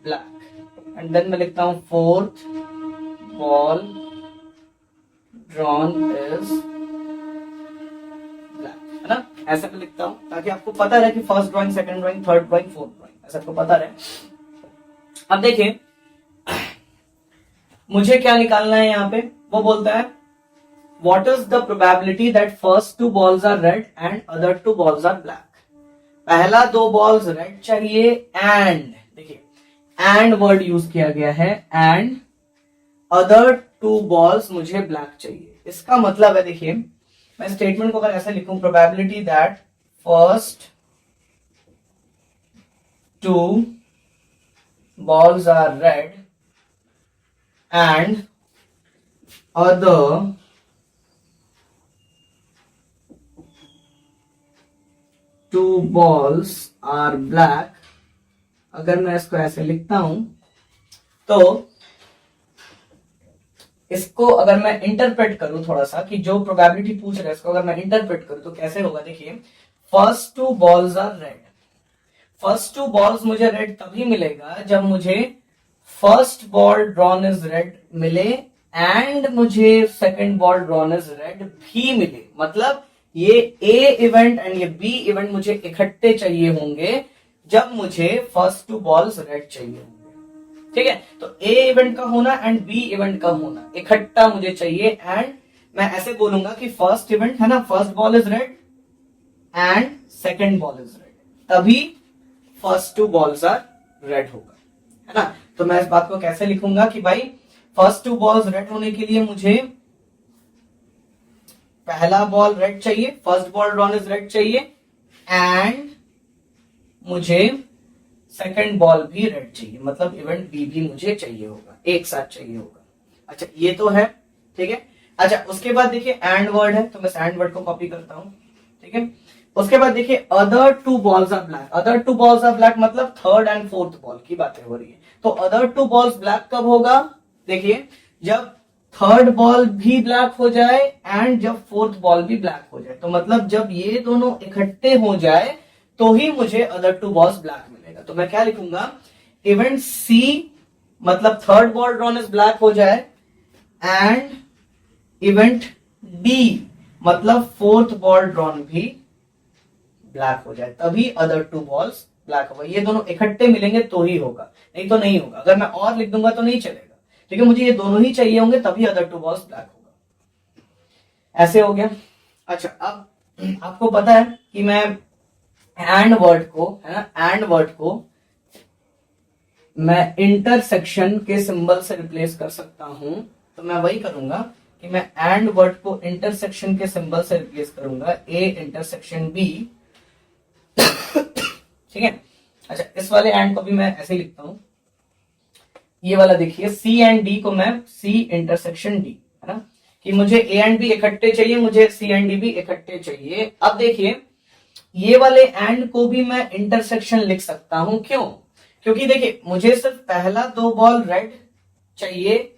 S1: black, and then मैं लिखता हूं fourth ball drawn is black, है ना, ऐसे मैं लिखता हूं ताकि आपको पता रहे कि first drawing, second drawing, third drawing, fourth drawing, ऐसा आपको पता रहे। अब देखिए मुझे क्या निकालना है यहाँ पे, वो बोलता है what is the probability that first two balls are red and other two balls are black? पहला दो बॉल्स रेड चाहिए एंड देखिए एंड वर्ड यूज किया गया है एंड अदर टू बॉल्स मुझे ब्लैक चाहिए। इसका मतलब है देखिए मैं स्टेटमेंट को अगर ऐसे लिखूं probability that first two balls are red and other two balls are black, अगर मैं इसको ऐसे लिखता हूं तो इसको अगर मैं इंटरप्रेट करूं थोड़ा सा कि जो प्रोबेबिलिटी पूछ रहा है इसको अगर मैं इंटरप्रेट करूं तो कैसे होगा देखिए first two balls are red, first two balls मुझे रेड तभी मिलेगा जब मुझे first ball drawn is red मिले एंड मुझे second ball drawn is red भी मिले। मतलब ये ए इवेंट एंड ये बी इवेंट मुझे इकट्ठे चाहिए होंगे जब मुझे फर्स्ट टू बॉल्स रेड चाहिए होंगे। ठीक है, तो ए इवेंट का होना एंड बी इवेंट का होना इकट्ठा मुझे चाहिए एंड मैं ऐसे बोलूंगा कि फर्स्ट इवेंट है ना first ball is red and second ball is red, तभी first two balls are red होगा, है ना। तो मैं इस बात को कैसे लिखूंगा कि भाई फर्स्ट टू बॉल्स रेड होने के लिए मुझे पहला बॉल रेड चाहिए, first ball drawn is red चाहिए एंड मुझे सेकंड बॉल भी रेड चाहिए, मतलब इवेंट बी भी मुझे चाहिए होगा, एक साथ चाहिए होगा। अच्छा ये तो है, ठीक है। अच्छा उसके बाद देखिए एंड वर्ड है तो मैं एंड वर्ड को कॉपी करता हूं, ठीक है। उसके बाद देखिए other two balls are black, other two balls are black मतलब थर्ड एंड फोर्थ बॉल की बातें हो रही है। तो अदर टू बॉल्स ब्लैक कब होगा, देखिए जब थर्ड बॉल भी ब्लैक हो जाए एंड जब फोर्थ बॉल भी ब्लैक हो जाए। तो मतलब जब ये दोनों इकट्ठे हो जाए तो ही मुझे अदर टू बॉल्स ब्लैक मिलेगा। तो मैं क्या लिखूंगा, इवेंट सी मतलब third ball drawn is black हो जाए एंड इवेंट डी मतलब फोर्थ बॉल ड्रॉन भी ब्लैक हो जाए, तभी अदर टू बॉल्स ब्लैक होगा। ये दोनों इकट्ठे मिलेंगे तो ही होगा, नहीं तो नहीं होगा। अगर मैं और लिख दूंगा तो नहीं चलेगा, ठीक है। मुझे ये दोनों ही चाहिए होंगे तभी अदर टू बॉल्स ब्लैक होगा। ऐसे हो गया। अच्छा अब आपको पता है कि मैं एंड वर्ड को, है ना, एंड वर्ड को मैं इंटरसेक्शन के सिंबल से रिप्लेस कर सकता हूं। तो मैं वही करूंगा कि मैं एंड वर्ड को इंटरसेक्शन के सिंबल से रिप्लेस करूंगा, ए इंटरसेक्शन बी, ठीक है। अच्छा इस वाले एंड को भी मैं ऐसे ही लिखता हूं, ये वाला देखिए सी एंड डी को मैं सी इंटरसेक्शन डी, है ना, कि मुझे ए एंड बी इकट्ठे चाहिए, मुझे सी एंड डी भी इकट्ठे चाहिए। अब देखिए ये वाले एंड को भी मैं इंटरसेक्शन लिख सकता हूं, क्यों, क्योंकि देखिए मुझे सिर्फ पहला दो बॉल रेड चाहिए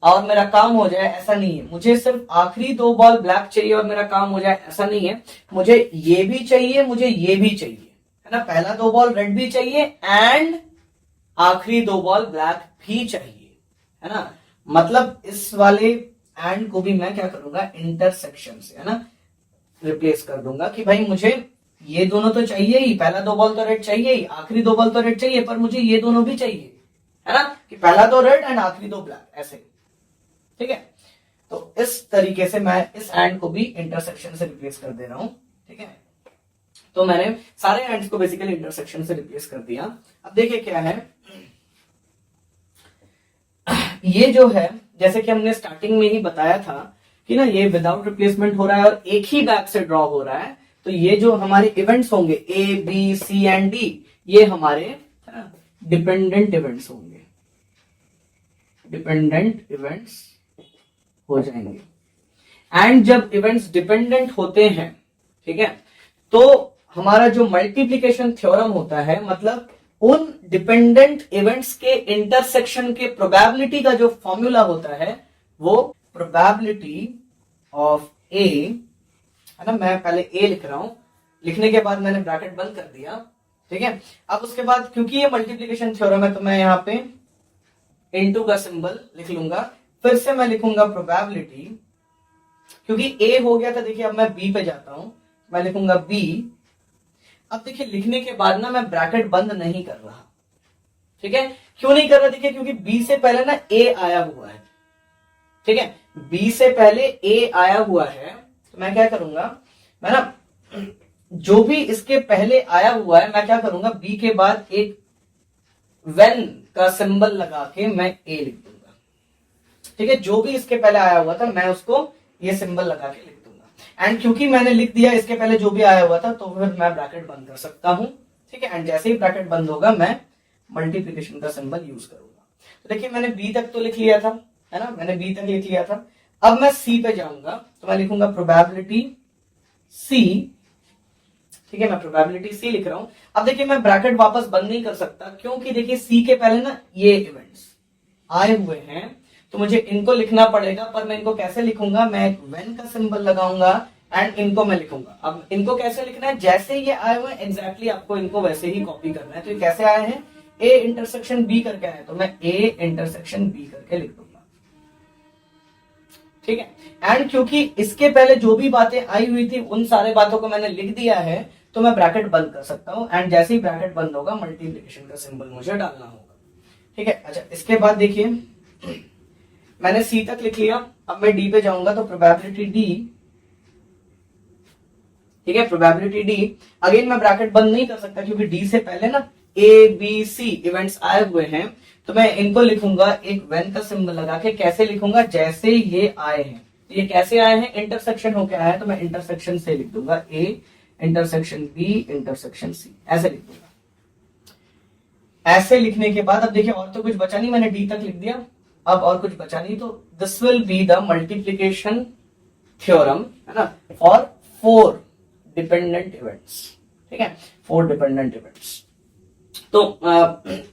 S1: और मेरा काम हो जाए ऐसा नहीं है, मुझे सिर्फ आखिरी दो बॉल ब्लैक चाहिए और मेरा काम हो जाए ऐसा नहीं है, मुझे ये भी चाहिए, मुझे ये भी चाहिए, है ना। पहला दो बॉल रेड भी चाहिए एंड आखिरी दो बॉल ब्लैक भी चाहिए, है ना। मतलब इस वाले एंड को भी मैं क्या करूंगा, इंटरसेक्शन से, है ना, रिप्लेस कर दूंगा कि भाई मुझे ये दोनों तो चाहिए ही, पहला दो बॉल तो रेड चाहिए ही, आखिरी दो बॉल तो रेड चाहिए, पर मुझे ये दोनों भी चाहिए, है ना, कि पहला दो रेड एंड आखिरी दो ब्लैक, ऐसे, ठीक है। तो इस तरीके से मैं इस एंड को भी इंटरसेक्शन से रिप्लेस कर दे रहा हूं, ठीक है। तो मैंने सारे एंड्स को बेसिकली इंटरसेक्शन से रिप्लेस कर दिया। अब देखिए क्या है, ये जो है जैसे कि हमने स्टार्टिंग में ही बताया था कि ना ये विदाउट रिप्लेसमेंट हो रहा है और एक ही बैग से ड्रॉ हो रहा है। तो ये जो हमारे इवेंट्स होंगे A B C and D, ये हमारे डिपेंडेंट इवेंट्स होंगे, डिपेंडेंट इवेंट्स हो जाएंगे। एंड जब इवेंट्स डिपेंडेंट होते हैं, ठीक है, तो हमारा जो मल्टीप्लिकेशन थ्योरम होता है, मतलब उन डिपेंडेंट इवेंट्स के इंटरसेक्शन के प्रोबेबिलिटी का जो फॉर्मूला होता है वो प्रोबेबिलिटी ऑफ ए, है ना। मैं पहले ए लिख रहा हूं, लिखने के बाद मैंने ब्रैकेट बंद कर दिया, ठीक है। अब उसके बाद क्योंकि ये मल्टीप्लिकेशन थ्योरम है तो मैं यहां पे इनटू का सिंबल लिख लूंगा, फिर से मैं लिखूंगा प्रोबेबिलिटी, क्योंकि ए हो गया था। देखिए अब मैं बी पे जाता हूं, मैं लिखूंगा बी। अब देखिए लिखने के बाद ना मैं ब्रैकेट बंद नहीं कर रहा, ठीक है। क्यों नहीं कर रहा, देखिए क्योंकि बी से पहले ना ए आया हुआ है, ठीक है, बी से पहले ए आया हुआ है, तो मैं क्या करूंगा, मैं ना जो भी इसके पहले आया हुआ है मैं क्या करूंगा, बी के बाद एक वेन का सिंबल लगा के मैं ए लिख दूंगा। ठीक है, जो भी इसके पहले आया हुआ था मैं उसको ये सिंबल लगा के लिख दूंगा। एंड क्योंकि मैंने लिख दिया इसके पहले जो भी आया हुआ था, तो फिर मैं ब्रैकेट बंद कर सकता हूं। ठीक है, एंड जैसे ही ब्रैकेट बंद होगा मैं मल्टीप्लीकेशन का सिंबल यूज करूंगा। तो देखिए मैंने बी तक तो लिख लिया था, है ना, मैंने बी तक लिख लिया था। अब मैं सी पे जाऊंगा, तो मैं लिखूंगा प्रोबेबिलिटी सी। ठीक है, मैं प्रोबेबिलिटी सी लिख रहा हूं। अब देखिए मैं ब्रैकेट वापस बंद नहीं कर सकता, क्योंकि देखिए सी के पहले ना ये इवेंट्स आए हुए हैं, तो मुझे इनको लिखना पड़ेगा। पर मैं इनको कैसे लिखूंगा, मैं एक वेन का सिंबल लगाऊंगा एंड इनको मैं लिखूंगा। अब इनको कैसे लिखना है, जैसे ये आए हुए एग्जैक्टली आपको इनको वैसे ही कॉपी करना है। तो ये कैसे आए हैं, ए इंटरसेक्शन बी करके आए, तो मैं ए इंटरसेक्शन बी करके लिख दूंगा। ठीक है, एंड क्योंकि इसके पहले जो भी बातें आई हुई थी उन सारे बातों को मैंने लिख दिया है, तो मैं ब्रैकेट बंद कर सकता हूं। एंड जैसे ही ब्रैकेट बंद होगा मल्टीप्लिकेशन का सिंबल मुझे डालना होगा। ठीक है, अच्छा इसके बाद देखिए मैंने सी तक लिख लिया। अब मैं डी पे जाऊंगा, तो प्रोबेबिलिटी डी। ठीक है, प्रोबेबिलिटी डी, अगेन मैं ब्रैकेट बंद नहीं कर सकता, क्योंकि डी से पहले ना ए बी सी इवेंट्स आए हुए हैं, तो मैं इनको लिखूंगा एक वेन का सिंबल लगा के। कैसे लिखूंगा, जैसे ये आए हैं। ये कैसे आए हैं, इंटरसेक्शन होके आए हैं, तो मैं इंटरसेक्शन से लिख दूंगा A intersection B intersection C, ऐसे लिख दूंगा। ऐसे लिखने के बाद अब देखिए और तो कुछ बचा नहीं, मैंने डी तक लिख दिया, अब और कुछ बचा नहीं। तो this will be the multiplication theorem, है ना, फॉर 4 डिपेंडेंट इवेंट्स। ठीक है, 4 डिपेंडेंट इवेंट्स। तो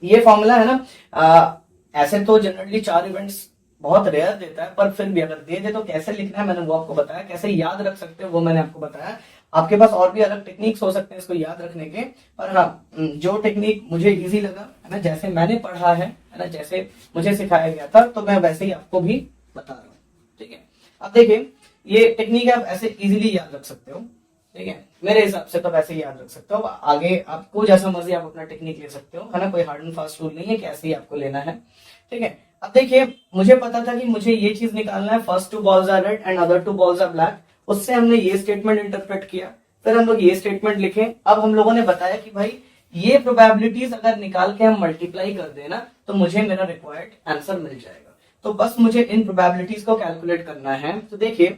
S1: ये फॉर्मूला है ना, ऐसे तो जनरली 4 इवेंट्स बहुत रेयर देता है, पर फिर भी अगर दे दे तो कैसे लिखना है मैंने वो आपको बताया, कैसे याद रख सकते हो वो मैंने आपको बताया। आपके पास और भी अलग टेक्निक्स हो सकते हैं इसको याद रखने के, पर हाँ जो टेक्निक मुझे इजी लगा, है ना, जैसे मैंने पढ़ा है ना, जैसे मुझे सिखाया गया था, तो मैं वैसे ही आपको भी बता रहा हूँ। ठीक है, अब देखिए ये टेक्निक आप ऐसे इजीली याद रख सकते हो। ठीक है, मेरे हिसाब से तो वैसे ही याद रख सकते हो। आगे आपको जैसा मर्जी आप अपना टेक्निक ले सकते हो, है ना, कोई हार्ड एंड फास्ट रूल नहीं है कि ऐसे ही आपको लेना है। ठीक है, अब देखिए मुझे पता था कि मुझे ये चीज निकालना है, first 2 balls are red and other 2 balls are black. उससे हमने ये स्टेटमेंट इंटरप्रेट किया, फिर हम लोग ये स्टेटमेंट लिखे। अब हम लोगों ने बताया कि भाई ये प्रोबेबिलिटीज अगर निकाल के हम मल्टीप्लाई कर देना तो मुझे मेरा रिक्वायर्ड आंसर मिल जाएगा। तो बस मुझे इन प्रोबेबिलिटीज को कैलकुलेट करना है। तो देखिए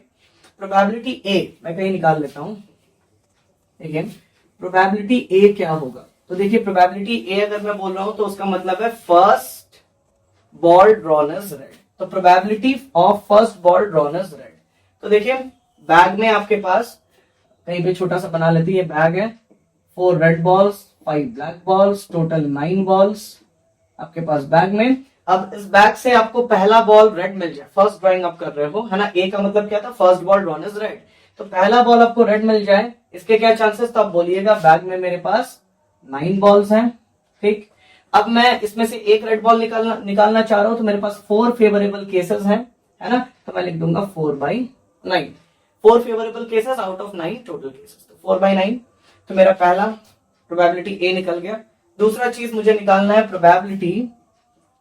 S1: प्रोबेबिलिटी ए मैं कहीं निकाल लेता हूं। देखिए प्रोबेबिलिटी ए क्या होगा, तो देखिए प्रोबेबिलिटी ए अगर मैं बोल रहा हूं तो उसका मतलब है first ball drawn is red. तो probability of first ball drawn is red. तो देखिए बैग में आपके पास कहीं पे छोटा सा बना लेते हैं, ये बैग है, 4 red balls 5 black balls, total 9 balls आपके पास बैग में। अब इस बैग से आपको पहला बॉल रेड मिल जाए, फर्स्ट ड्राइंग आप कर रहे हो, है ना, ए का मतलब क्या था, first ball drawn is red. तो पहला बॉल आपको रेड मिल जाए, इसके क्या चांसेस, तो आप बोलिएगा बैग में मेरे पास 9 बॉल्स हैं। ठीक, अब मैं इसमें से एक रेड बॉल निकालना चाह रहा हूं, तो मेरे पास 4 फेवरेबल केसेस हैं, है ना, तो मैं लिख दूंगा 4/9, 4 favourable cases out of 9 total cases, तो 4/9। तो मेरा पहला प्रोबेबिलिटी ए निकल गया। दूसरा चीज मुझे निकालना है probability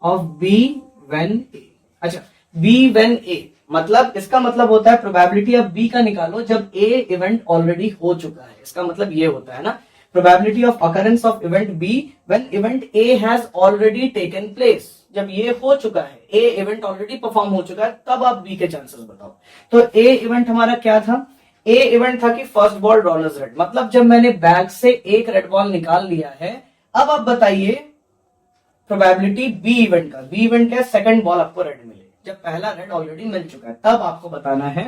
S1: of B when A. अच्छा, बी व्हेन ए मतलब इसका मतलब होता है प्रोबेबिलिटी ऑफ बी का निकालो जब ए इवेंट ऑलरेडी हो चुका है। इसका मतलब ये होता है ना, probability of occurrence of event B when event A has already taken place. जब ये हो चुका है, ए इवेंट ऑलरेडी परफॉर्म हो चुका है, तब आप बी के चांसेस बताओ। तो ए इवेंट हमारा क्या था, ए इवेंट था कि first ball drawn is red, मतलब जब मैंने बैग से एक रेड बॉल निकाल लिया है। अब आप बताइए प्रोबेबिलिटी बी इवेंट का, बी इवेंट क्या, सेकंड बॉल आपको रेड मिले, जब पहला रेड ऑलरेडी मिल चुका है, तब आपको बताना है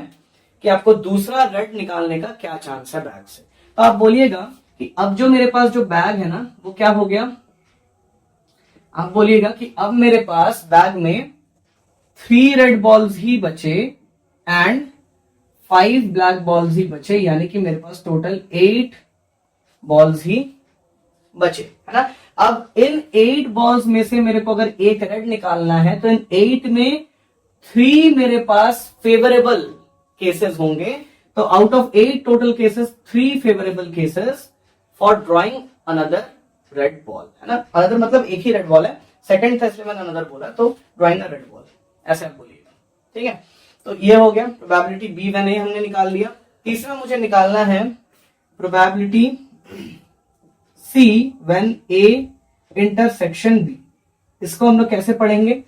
S1: कि आपको दूसरा रेड निकालने का क्या चांस है बैग से। तो आप बोलिएगा कि अब जो मेरे पास जो बैग है ना वो क्या हो गया, आप बोलिएगा कि अब मेरे पास बैग में 3 रेड बॉल्स ही बचे एंड 5 ब्लैक बॉल्स ही बचे, यानी कि मेरे पास टोटल 8 बॉल्स ही बचे, है ना। अब इन 8 बॉल्स में से मेरे को अगर एक रेड निकालना है, तो इन 8 में 3 मेरे पास फेवरेबल केसेस होंगे। तो out of 8 total cases 3 favourable cases for drawing another red ball, है ना। अनदर मतलब एक ही रेड बॉल है, सेकंड था इसलिए मैंने अनदर बोला, तो ड्रॉइंग अ रेड बॉल, ऐसे आप बोलिएगा। ठीक है, तो ये हो गया प्रोबेबिलिटी बी व्हेन ए हमने निकाल लिया। तीसरा मुझे निकालना है probability C when A intersection B. इसको हम लोग कैसे पढ़ेंगे,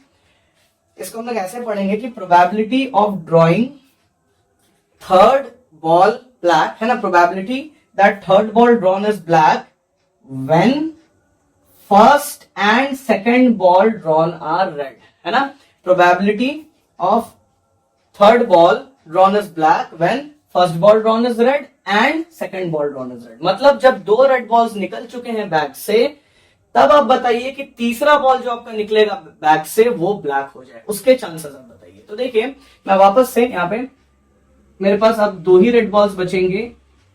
S1: इसको हम लोग ऐसे पढ़ेंगे कि probability of drawing third ball black, है ना, probability that third ball drawn is black when first and second ball drawn are red, है ना, probability of third ball drawn is black when first ball drawn is red and second ball drawn is red. मतलब जब 2 रेड बॉल्स निकल चुके हैं बैग से, तब आप बताइए कि तीसरा बॉल जो आपका निकलेगा बैग से वो ब्लैक हो जाए, उसके चांसेस आप बताइए। तो देखिए मैं वापस से यहाँ पे, मेरे पास अब 2 ही रेड बॉल्स बचेंगे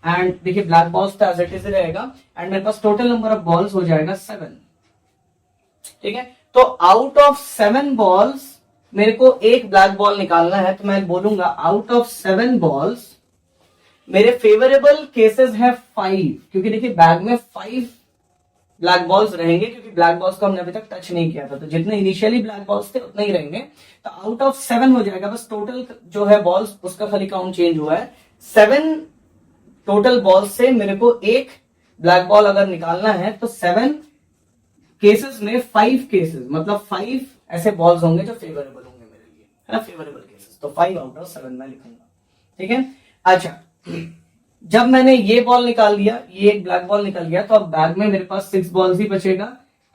S1: एंड देखिए ब्लैक बॉल्स तो एज इट इज रहेगा एंड मेरे पास टोटल नंबर ऑफ बॉल्स हो जाएगा 7। ठीक है, तो आउट ऑफ 7 बॉल्स मेरे को एक ब्लैक बॉल निकालना है, तो मैं बोलूंगा आउट ऑफ 7 बॉल्स मेरे फेवरेबल केसेस है 5, क्योंकि देखिए बैग में 5 ब्लैक बॉल्स रहेंगे, क्योंकि ब्लैक बॉल्स को हमने अभी तक टच नहीं किया था, तो जितने इनिशियली ब्लैक बॉल्स थे उतने ही रहेंगे। तो आउट ऑफ 7 हो जाएगा, बस टोटल जो है बॉल्स उसका खाली काउंट चेंज हुआ है। 7 टोटल बॉल्स से मेरे को एक ब्लैक बॉल अगर निकालना है तो 7 केसेस में 5 केसेस, मतलब 5 ऐसे बॉल्स होंगे जो फेवरेबल होंगे मेरे लिए, है ना, फेवरेबल केसेस। तो 5 आउट ऑफ 7 मैं लिखूंगा। ठीक है, अच्छा जब मैंने ये बॉल निकाल लिया, ये एक ब्लैक बॉल निकल गया, तो अब बैग में मेरे पास 6 बॉल्स ही बचेगा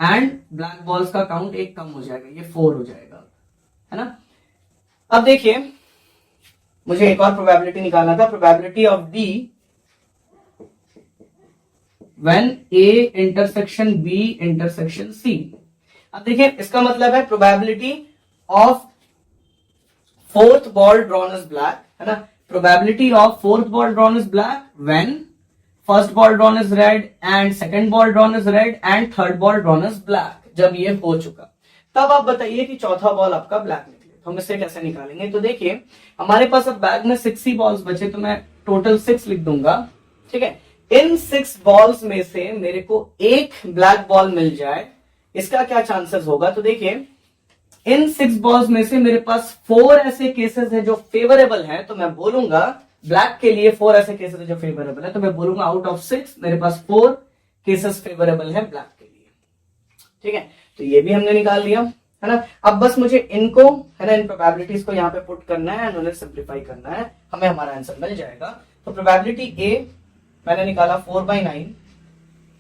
S1: एंड ब्लैक बॉल्स का काउंट एक कम हो जाएगा, ये 4 हो जाएगा, है ना। अब देखिए मुझे एक और प्रोबेबिलिटी निकालना था, probability of D when A intersection B intersection C. अब देखिए इसका मतलब है probability of fourth ball drawn is black, है ना, probability of fourth ball drawn is black when first ball drawn is red and second ball drawn is red and third ball drawn is black। जब ये हो चुका तब आप बताइए कि चौथा बॉल आपका ब्लैक निकले, तो हम इसे कैसे निकालेंगे। तो देखिए हमारे पास अब बैग में 6 ही बॉल्स बचे, तो मैं टोटल 6 लिख दूंगा। ठीक है, इन 6 बॉल्स में से मेरे को एक ब्लैक बॉल मिल जाए, इसका क्या चांसेस होगा। तो देखिए इन 6 बॉल्स में से मेरे पास 4 ऐसे केसेस हैं जो फेवरेबल हैं, तो मैं बोलूंगा ब्लैक के लिए 4 ऐसे केसेस हैं जो फेवरेबल है, तो मैं बोलूंगा आउट ऑफ 6 मेरे पास 4 केसेस फेवरेबल है ब्लैक के लिए। ठीक है, तो ये भी हमने निकाल लिया, है ना। अब बस मुझे इनको, है ना, इन प्रोबेबिलिटीज को यहाँ पे पुट करना है एंड उन्हें सिंप्लीफाई करना है, हमें हमारा आंसर मिल जाएगा। तो प्रोबेबिलिटी ए मैंने निकाला 4/9,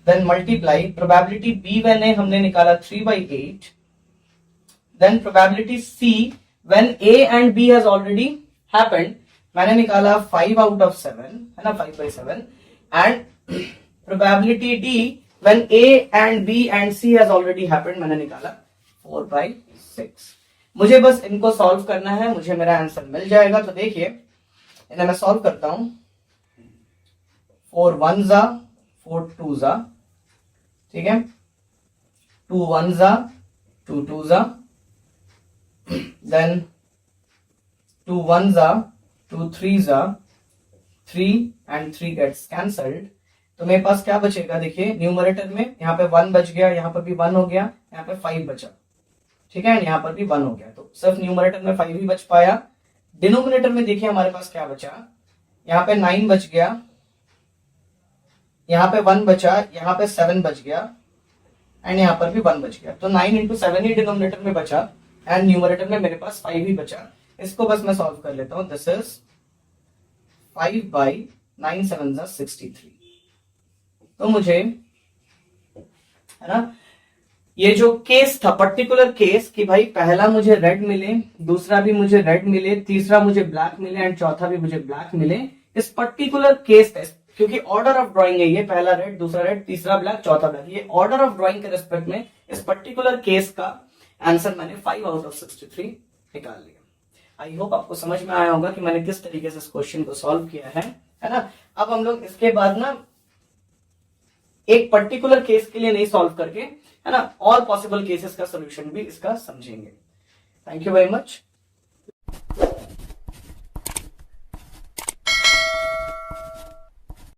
S1: देन मल्टीप्लाई प्रोबेबिलिटी बी मैंने हमने निकाला 3/8, then probability C when A and B has already happened मैंने निकाला 5 out of 7, है ना, 5/7 and probability D when A and B and C has already happened मैंने निकाला 4/6। मुझे बस इनको सॉल्व करना है, मुझे मेरा आंसर मिल जाएगा। तो देखिए इन्हें मैं सॉल्व करता हूं, 4 1s 4 2s, ठीक है, 2 1s 2 2s, then 2 1s 2 3s 3 and 3 gets cancelled। तो मेरे पास क्या बचेगा, देखिए न्यूमरेटर में यहाँ पे 1 बच गया, यहाँ पर भी 1 हो गया, यहाँ पे 5 बचा, ठीक है, यहाँ पर भी 1 हो गया, तो सिर्फ न्यूमरेटर में 5 ही बच पाया। डिनोमिनेटर में देखिए हमारे पास क्या बचा, यहाँ पे 9 बच गया, यहाँ पे 1 बचा, यहाँ पे 7 बच गया एंड यहाँ पर भी 1 बच गया, तो 9 into 7 ही डिनोमिनेटर में बचा एंड न्यूमरेटर में मेरे पास 5 ही बचा। इसको बस मैं सॉल्व कर लेता हूं, दिस इज 5/9 7s 63। तो मुझे, है ना, ये जो केस था, पर्टिकुलर केस कि भाई पहला मुझे रेड मिले, दूसरा भी मुझे रेड मिले, तीसरा मुझे ब्लैक मिले एंड चौथा भी मुझे ब्लैक मिले, इस पर्टिकुलर केस टेस्ट, क्योंकि ऑर्डर ऑफ ड्राइंग है ये, पहला रेड, दूसरा रेड, तीसरा ब्लैक, चौथा ब्लैक, ये ऑर्डर ऑफ ड्राइंग के रेस्पेक्ट में इस पर्टिकुलर केस का आंसर मैंने 5 out of 63 निकाल लिया। आई होप आपको समझ में आया होगा कि मैंने किस तरीके से इस क्वेश्चन को सॉल्व किया है ना। अब हम लोग इसके बाद ना एक पर्टिकुलर केस के लिए नहीं सॉल्व करके, है ना, ऑल पॉसिबल केसेस का सोल्यूशन भी इसका समझेंगे। Thank you very much.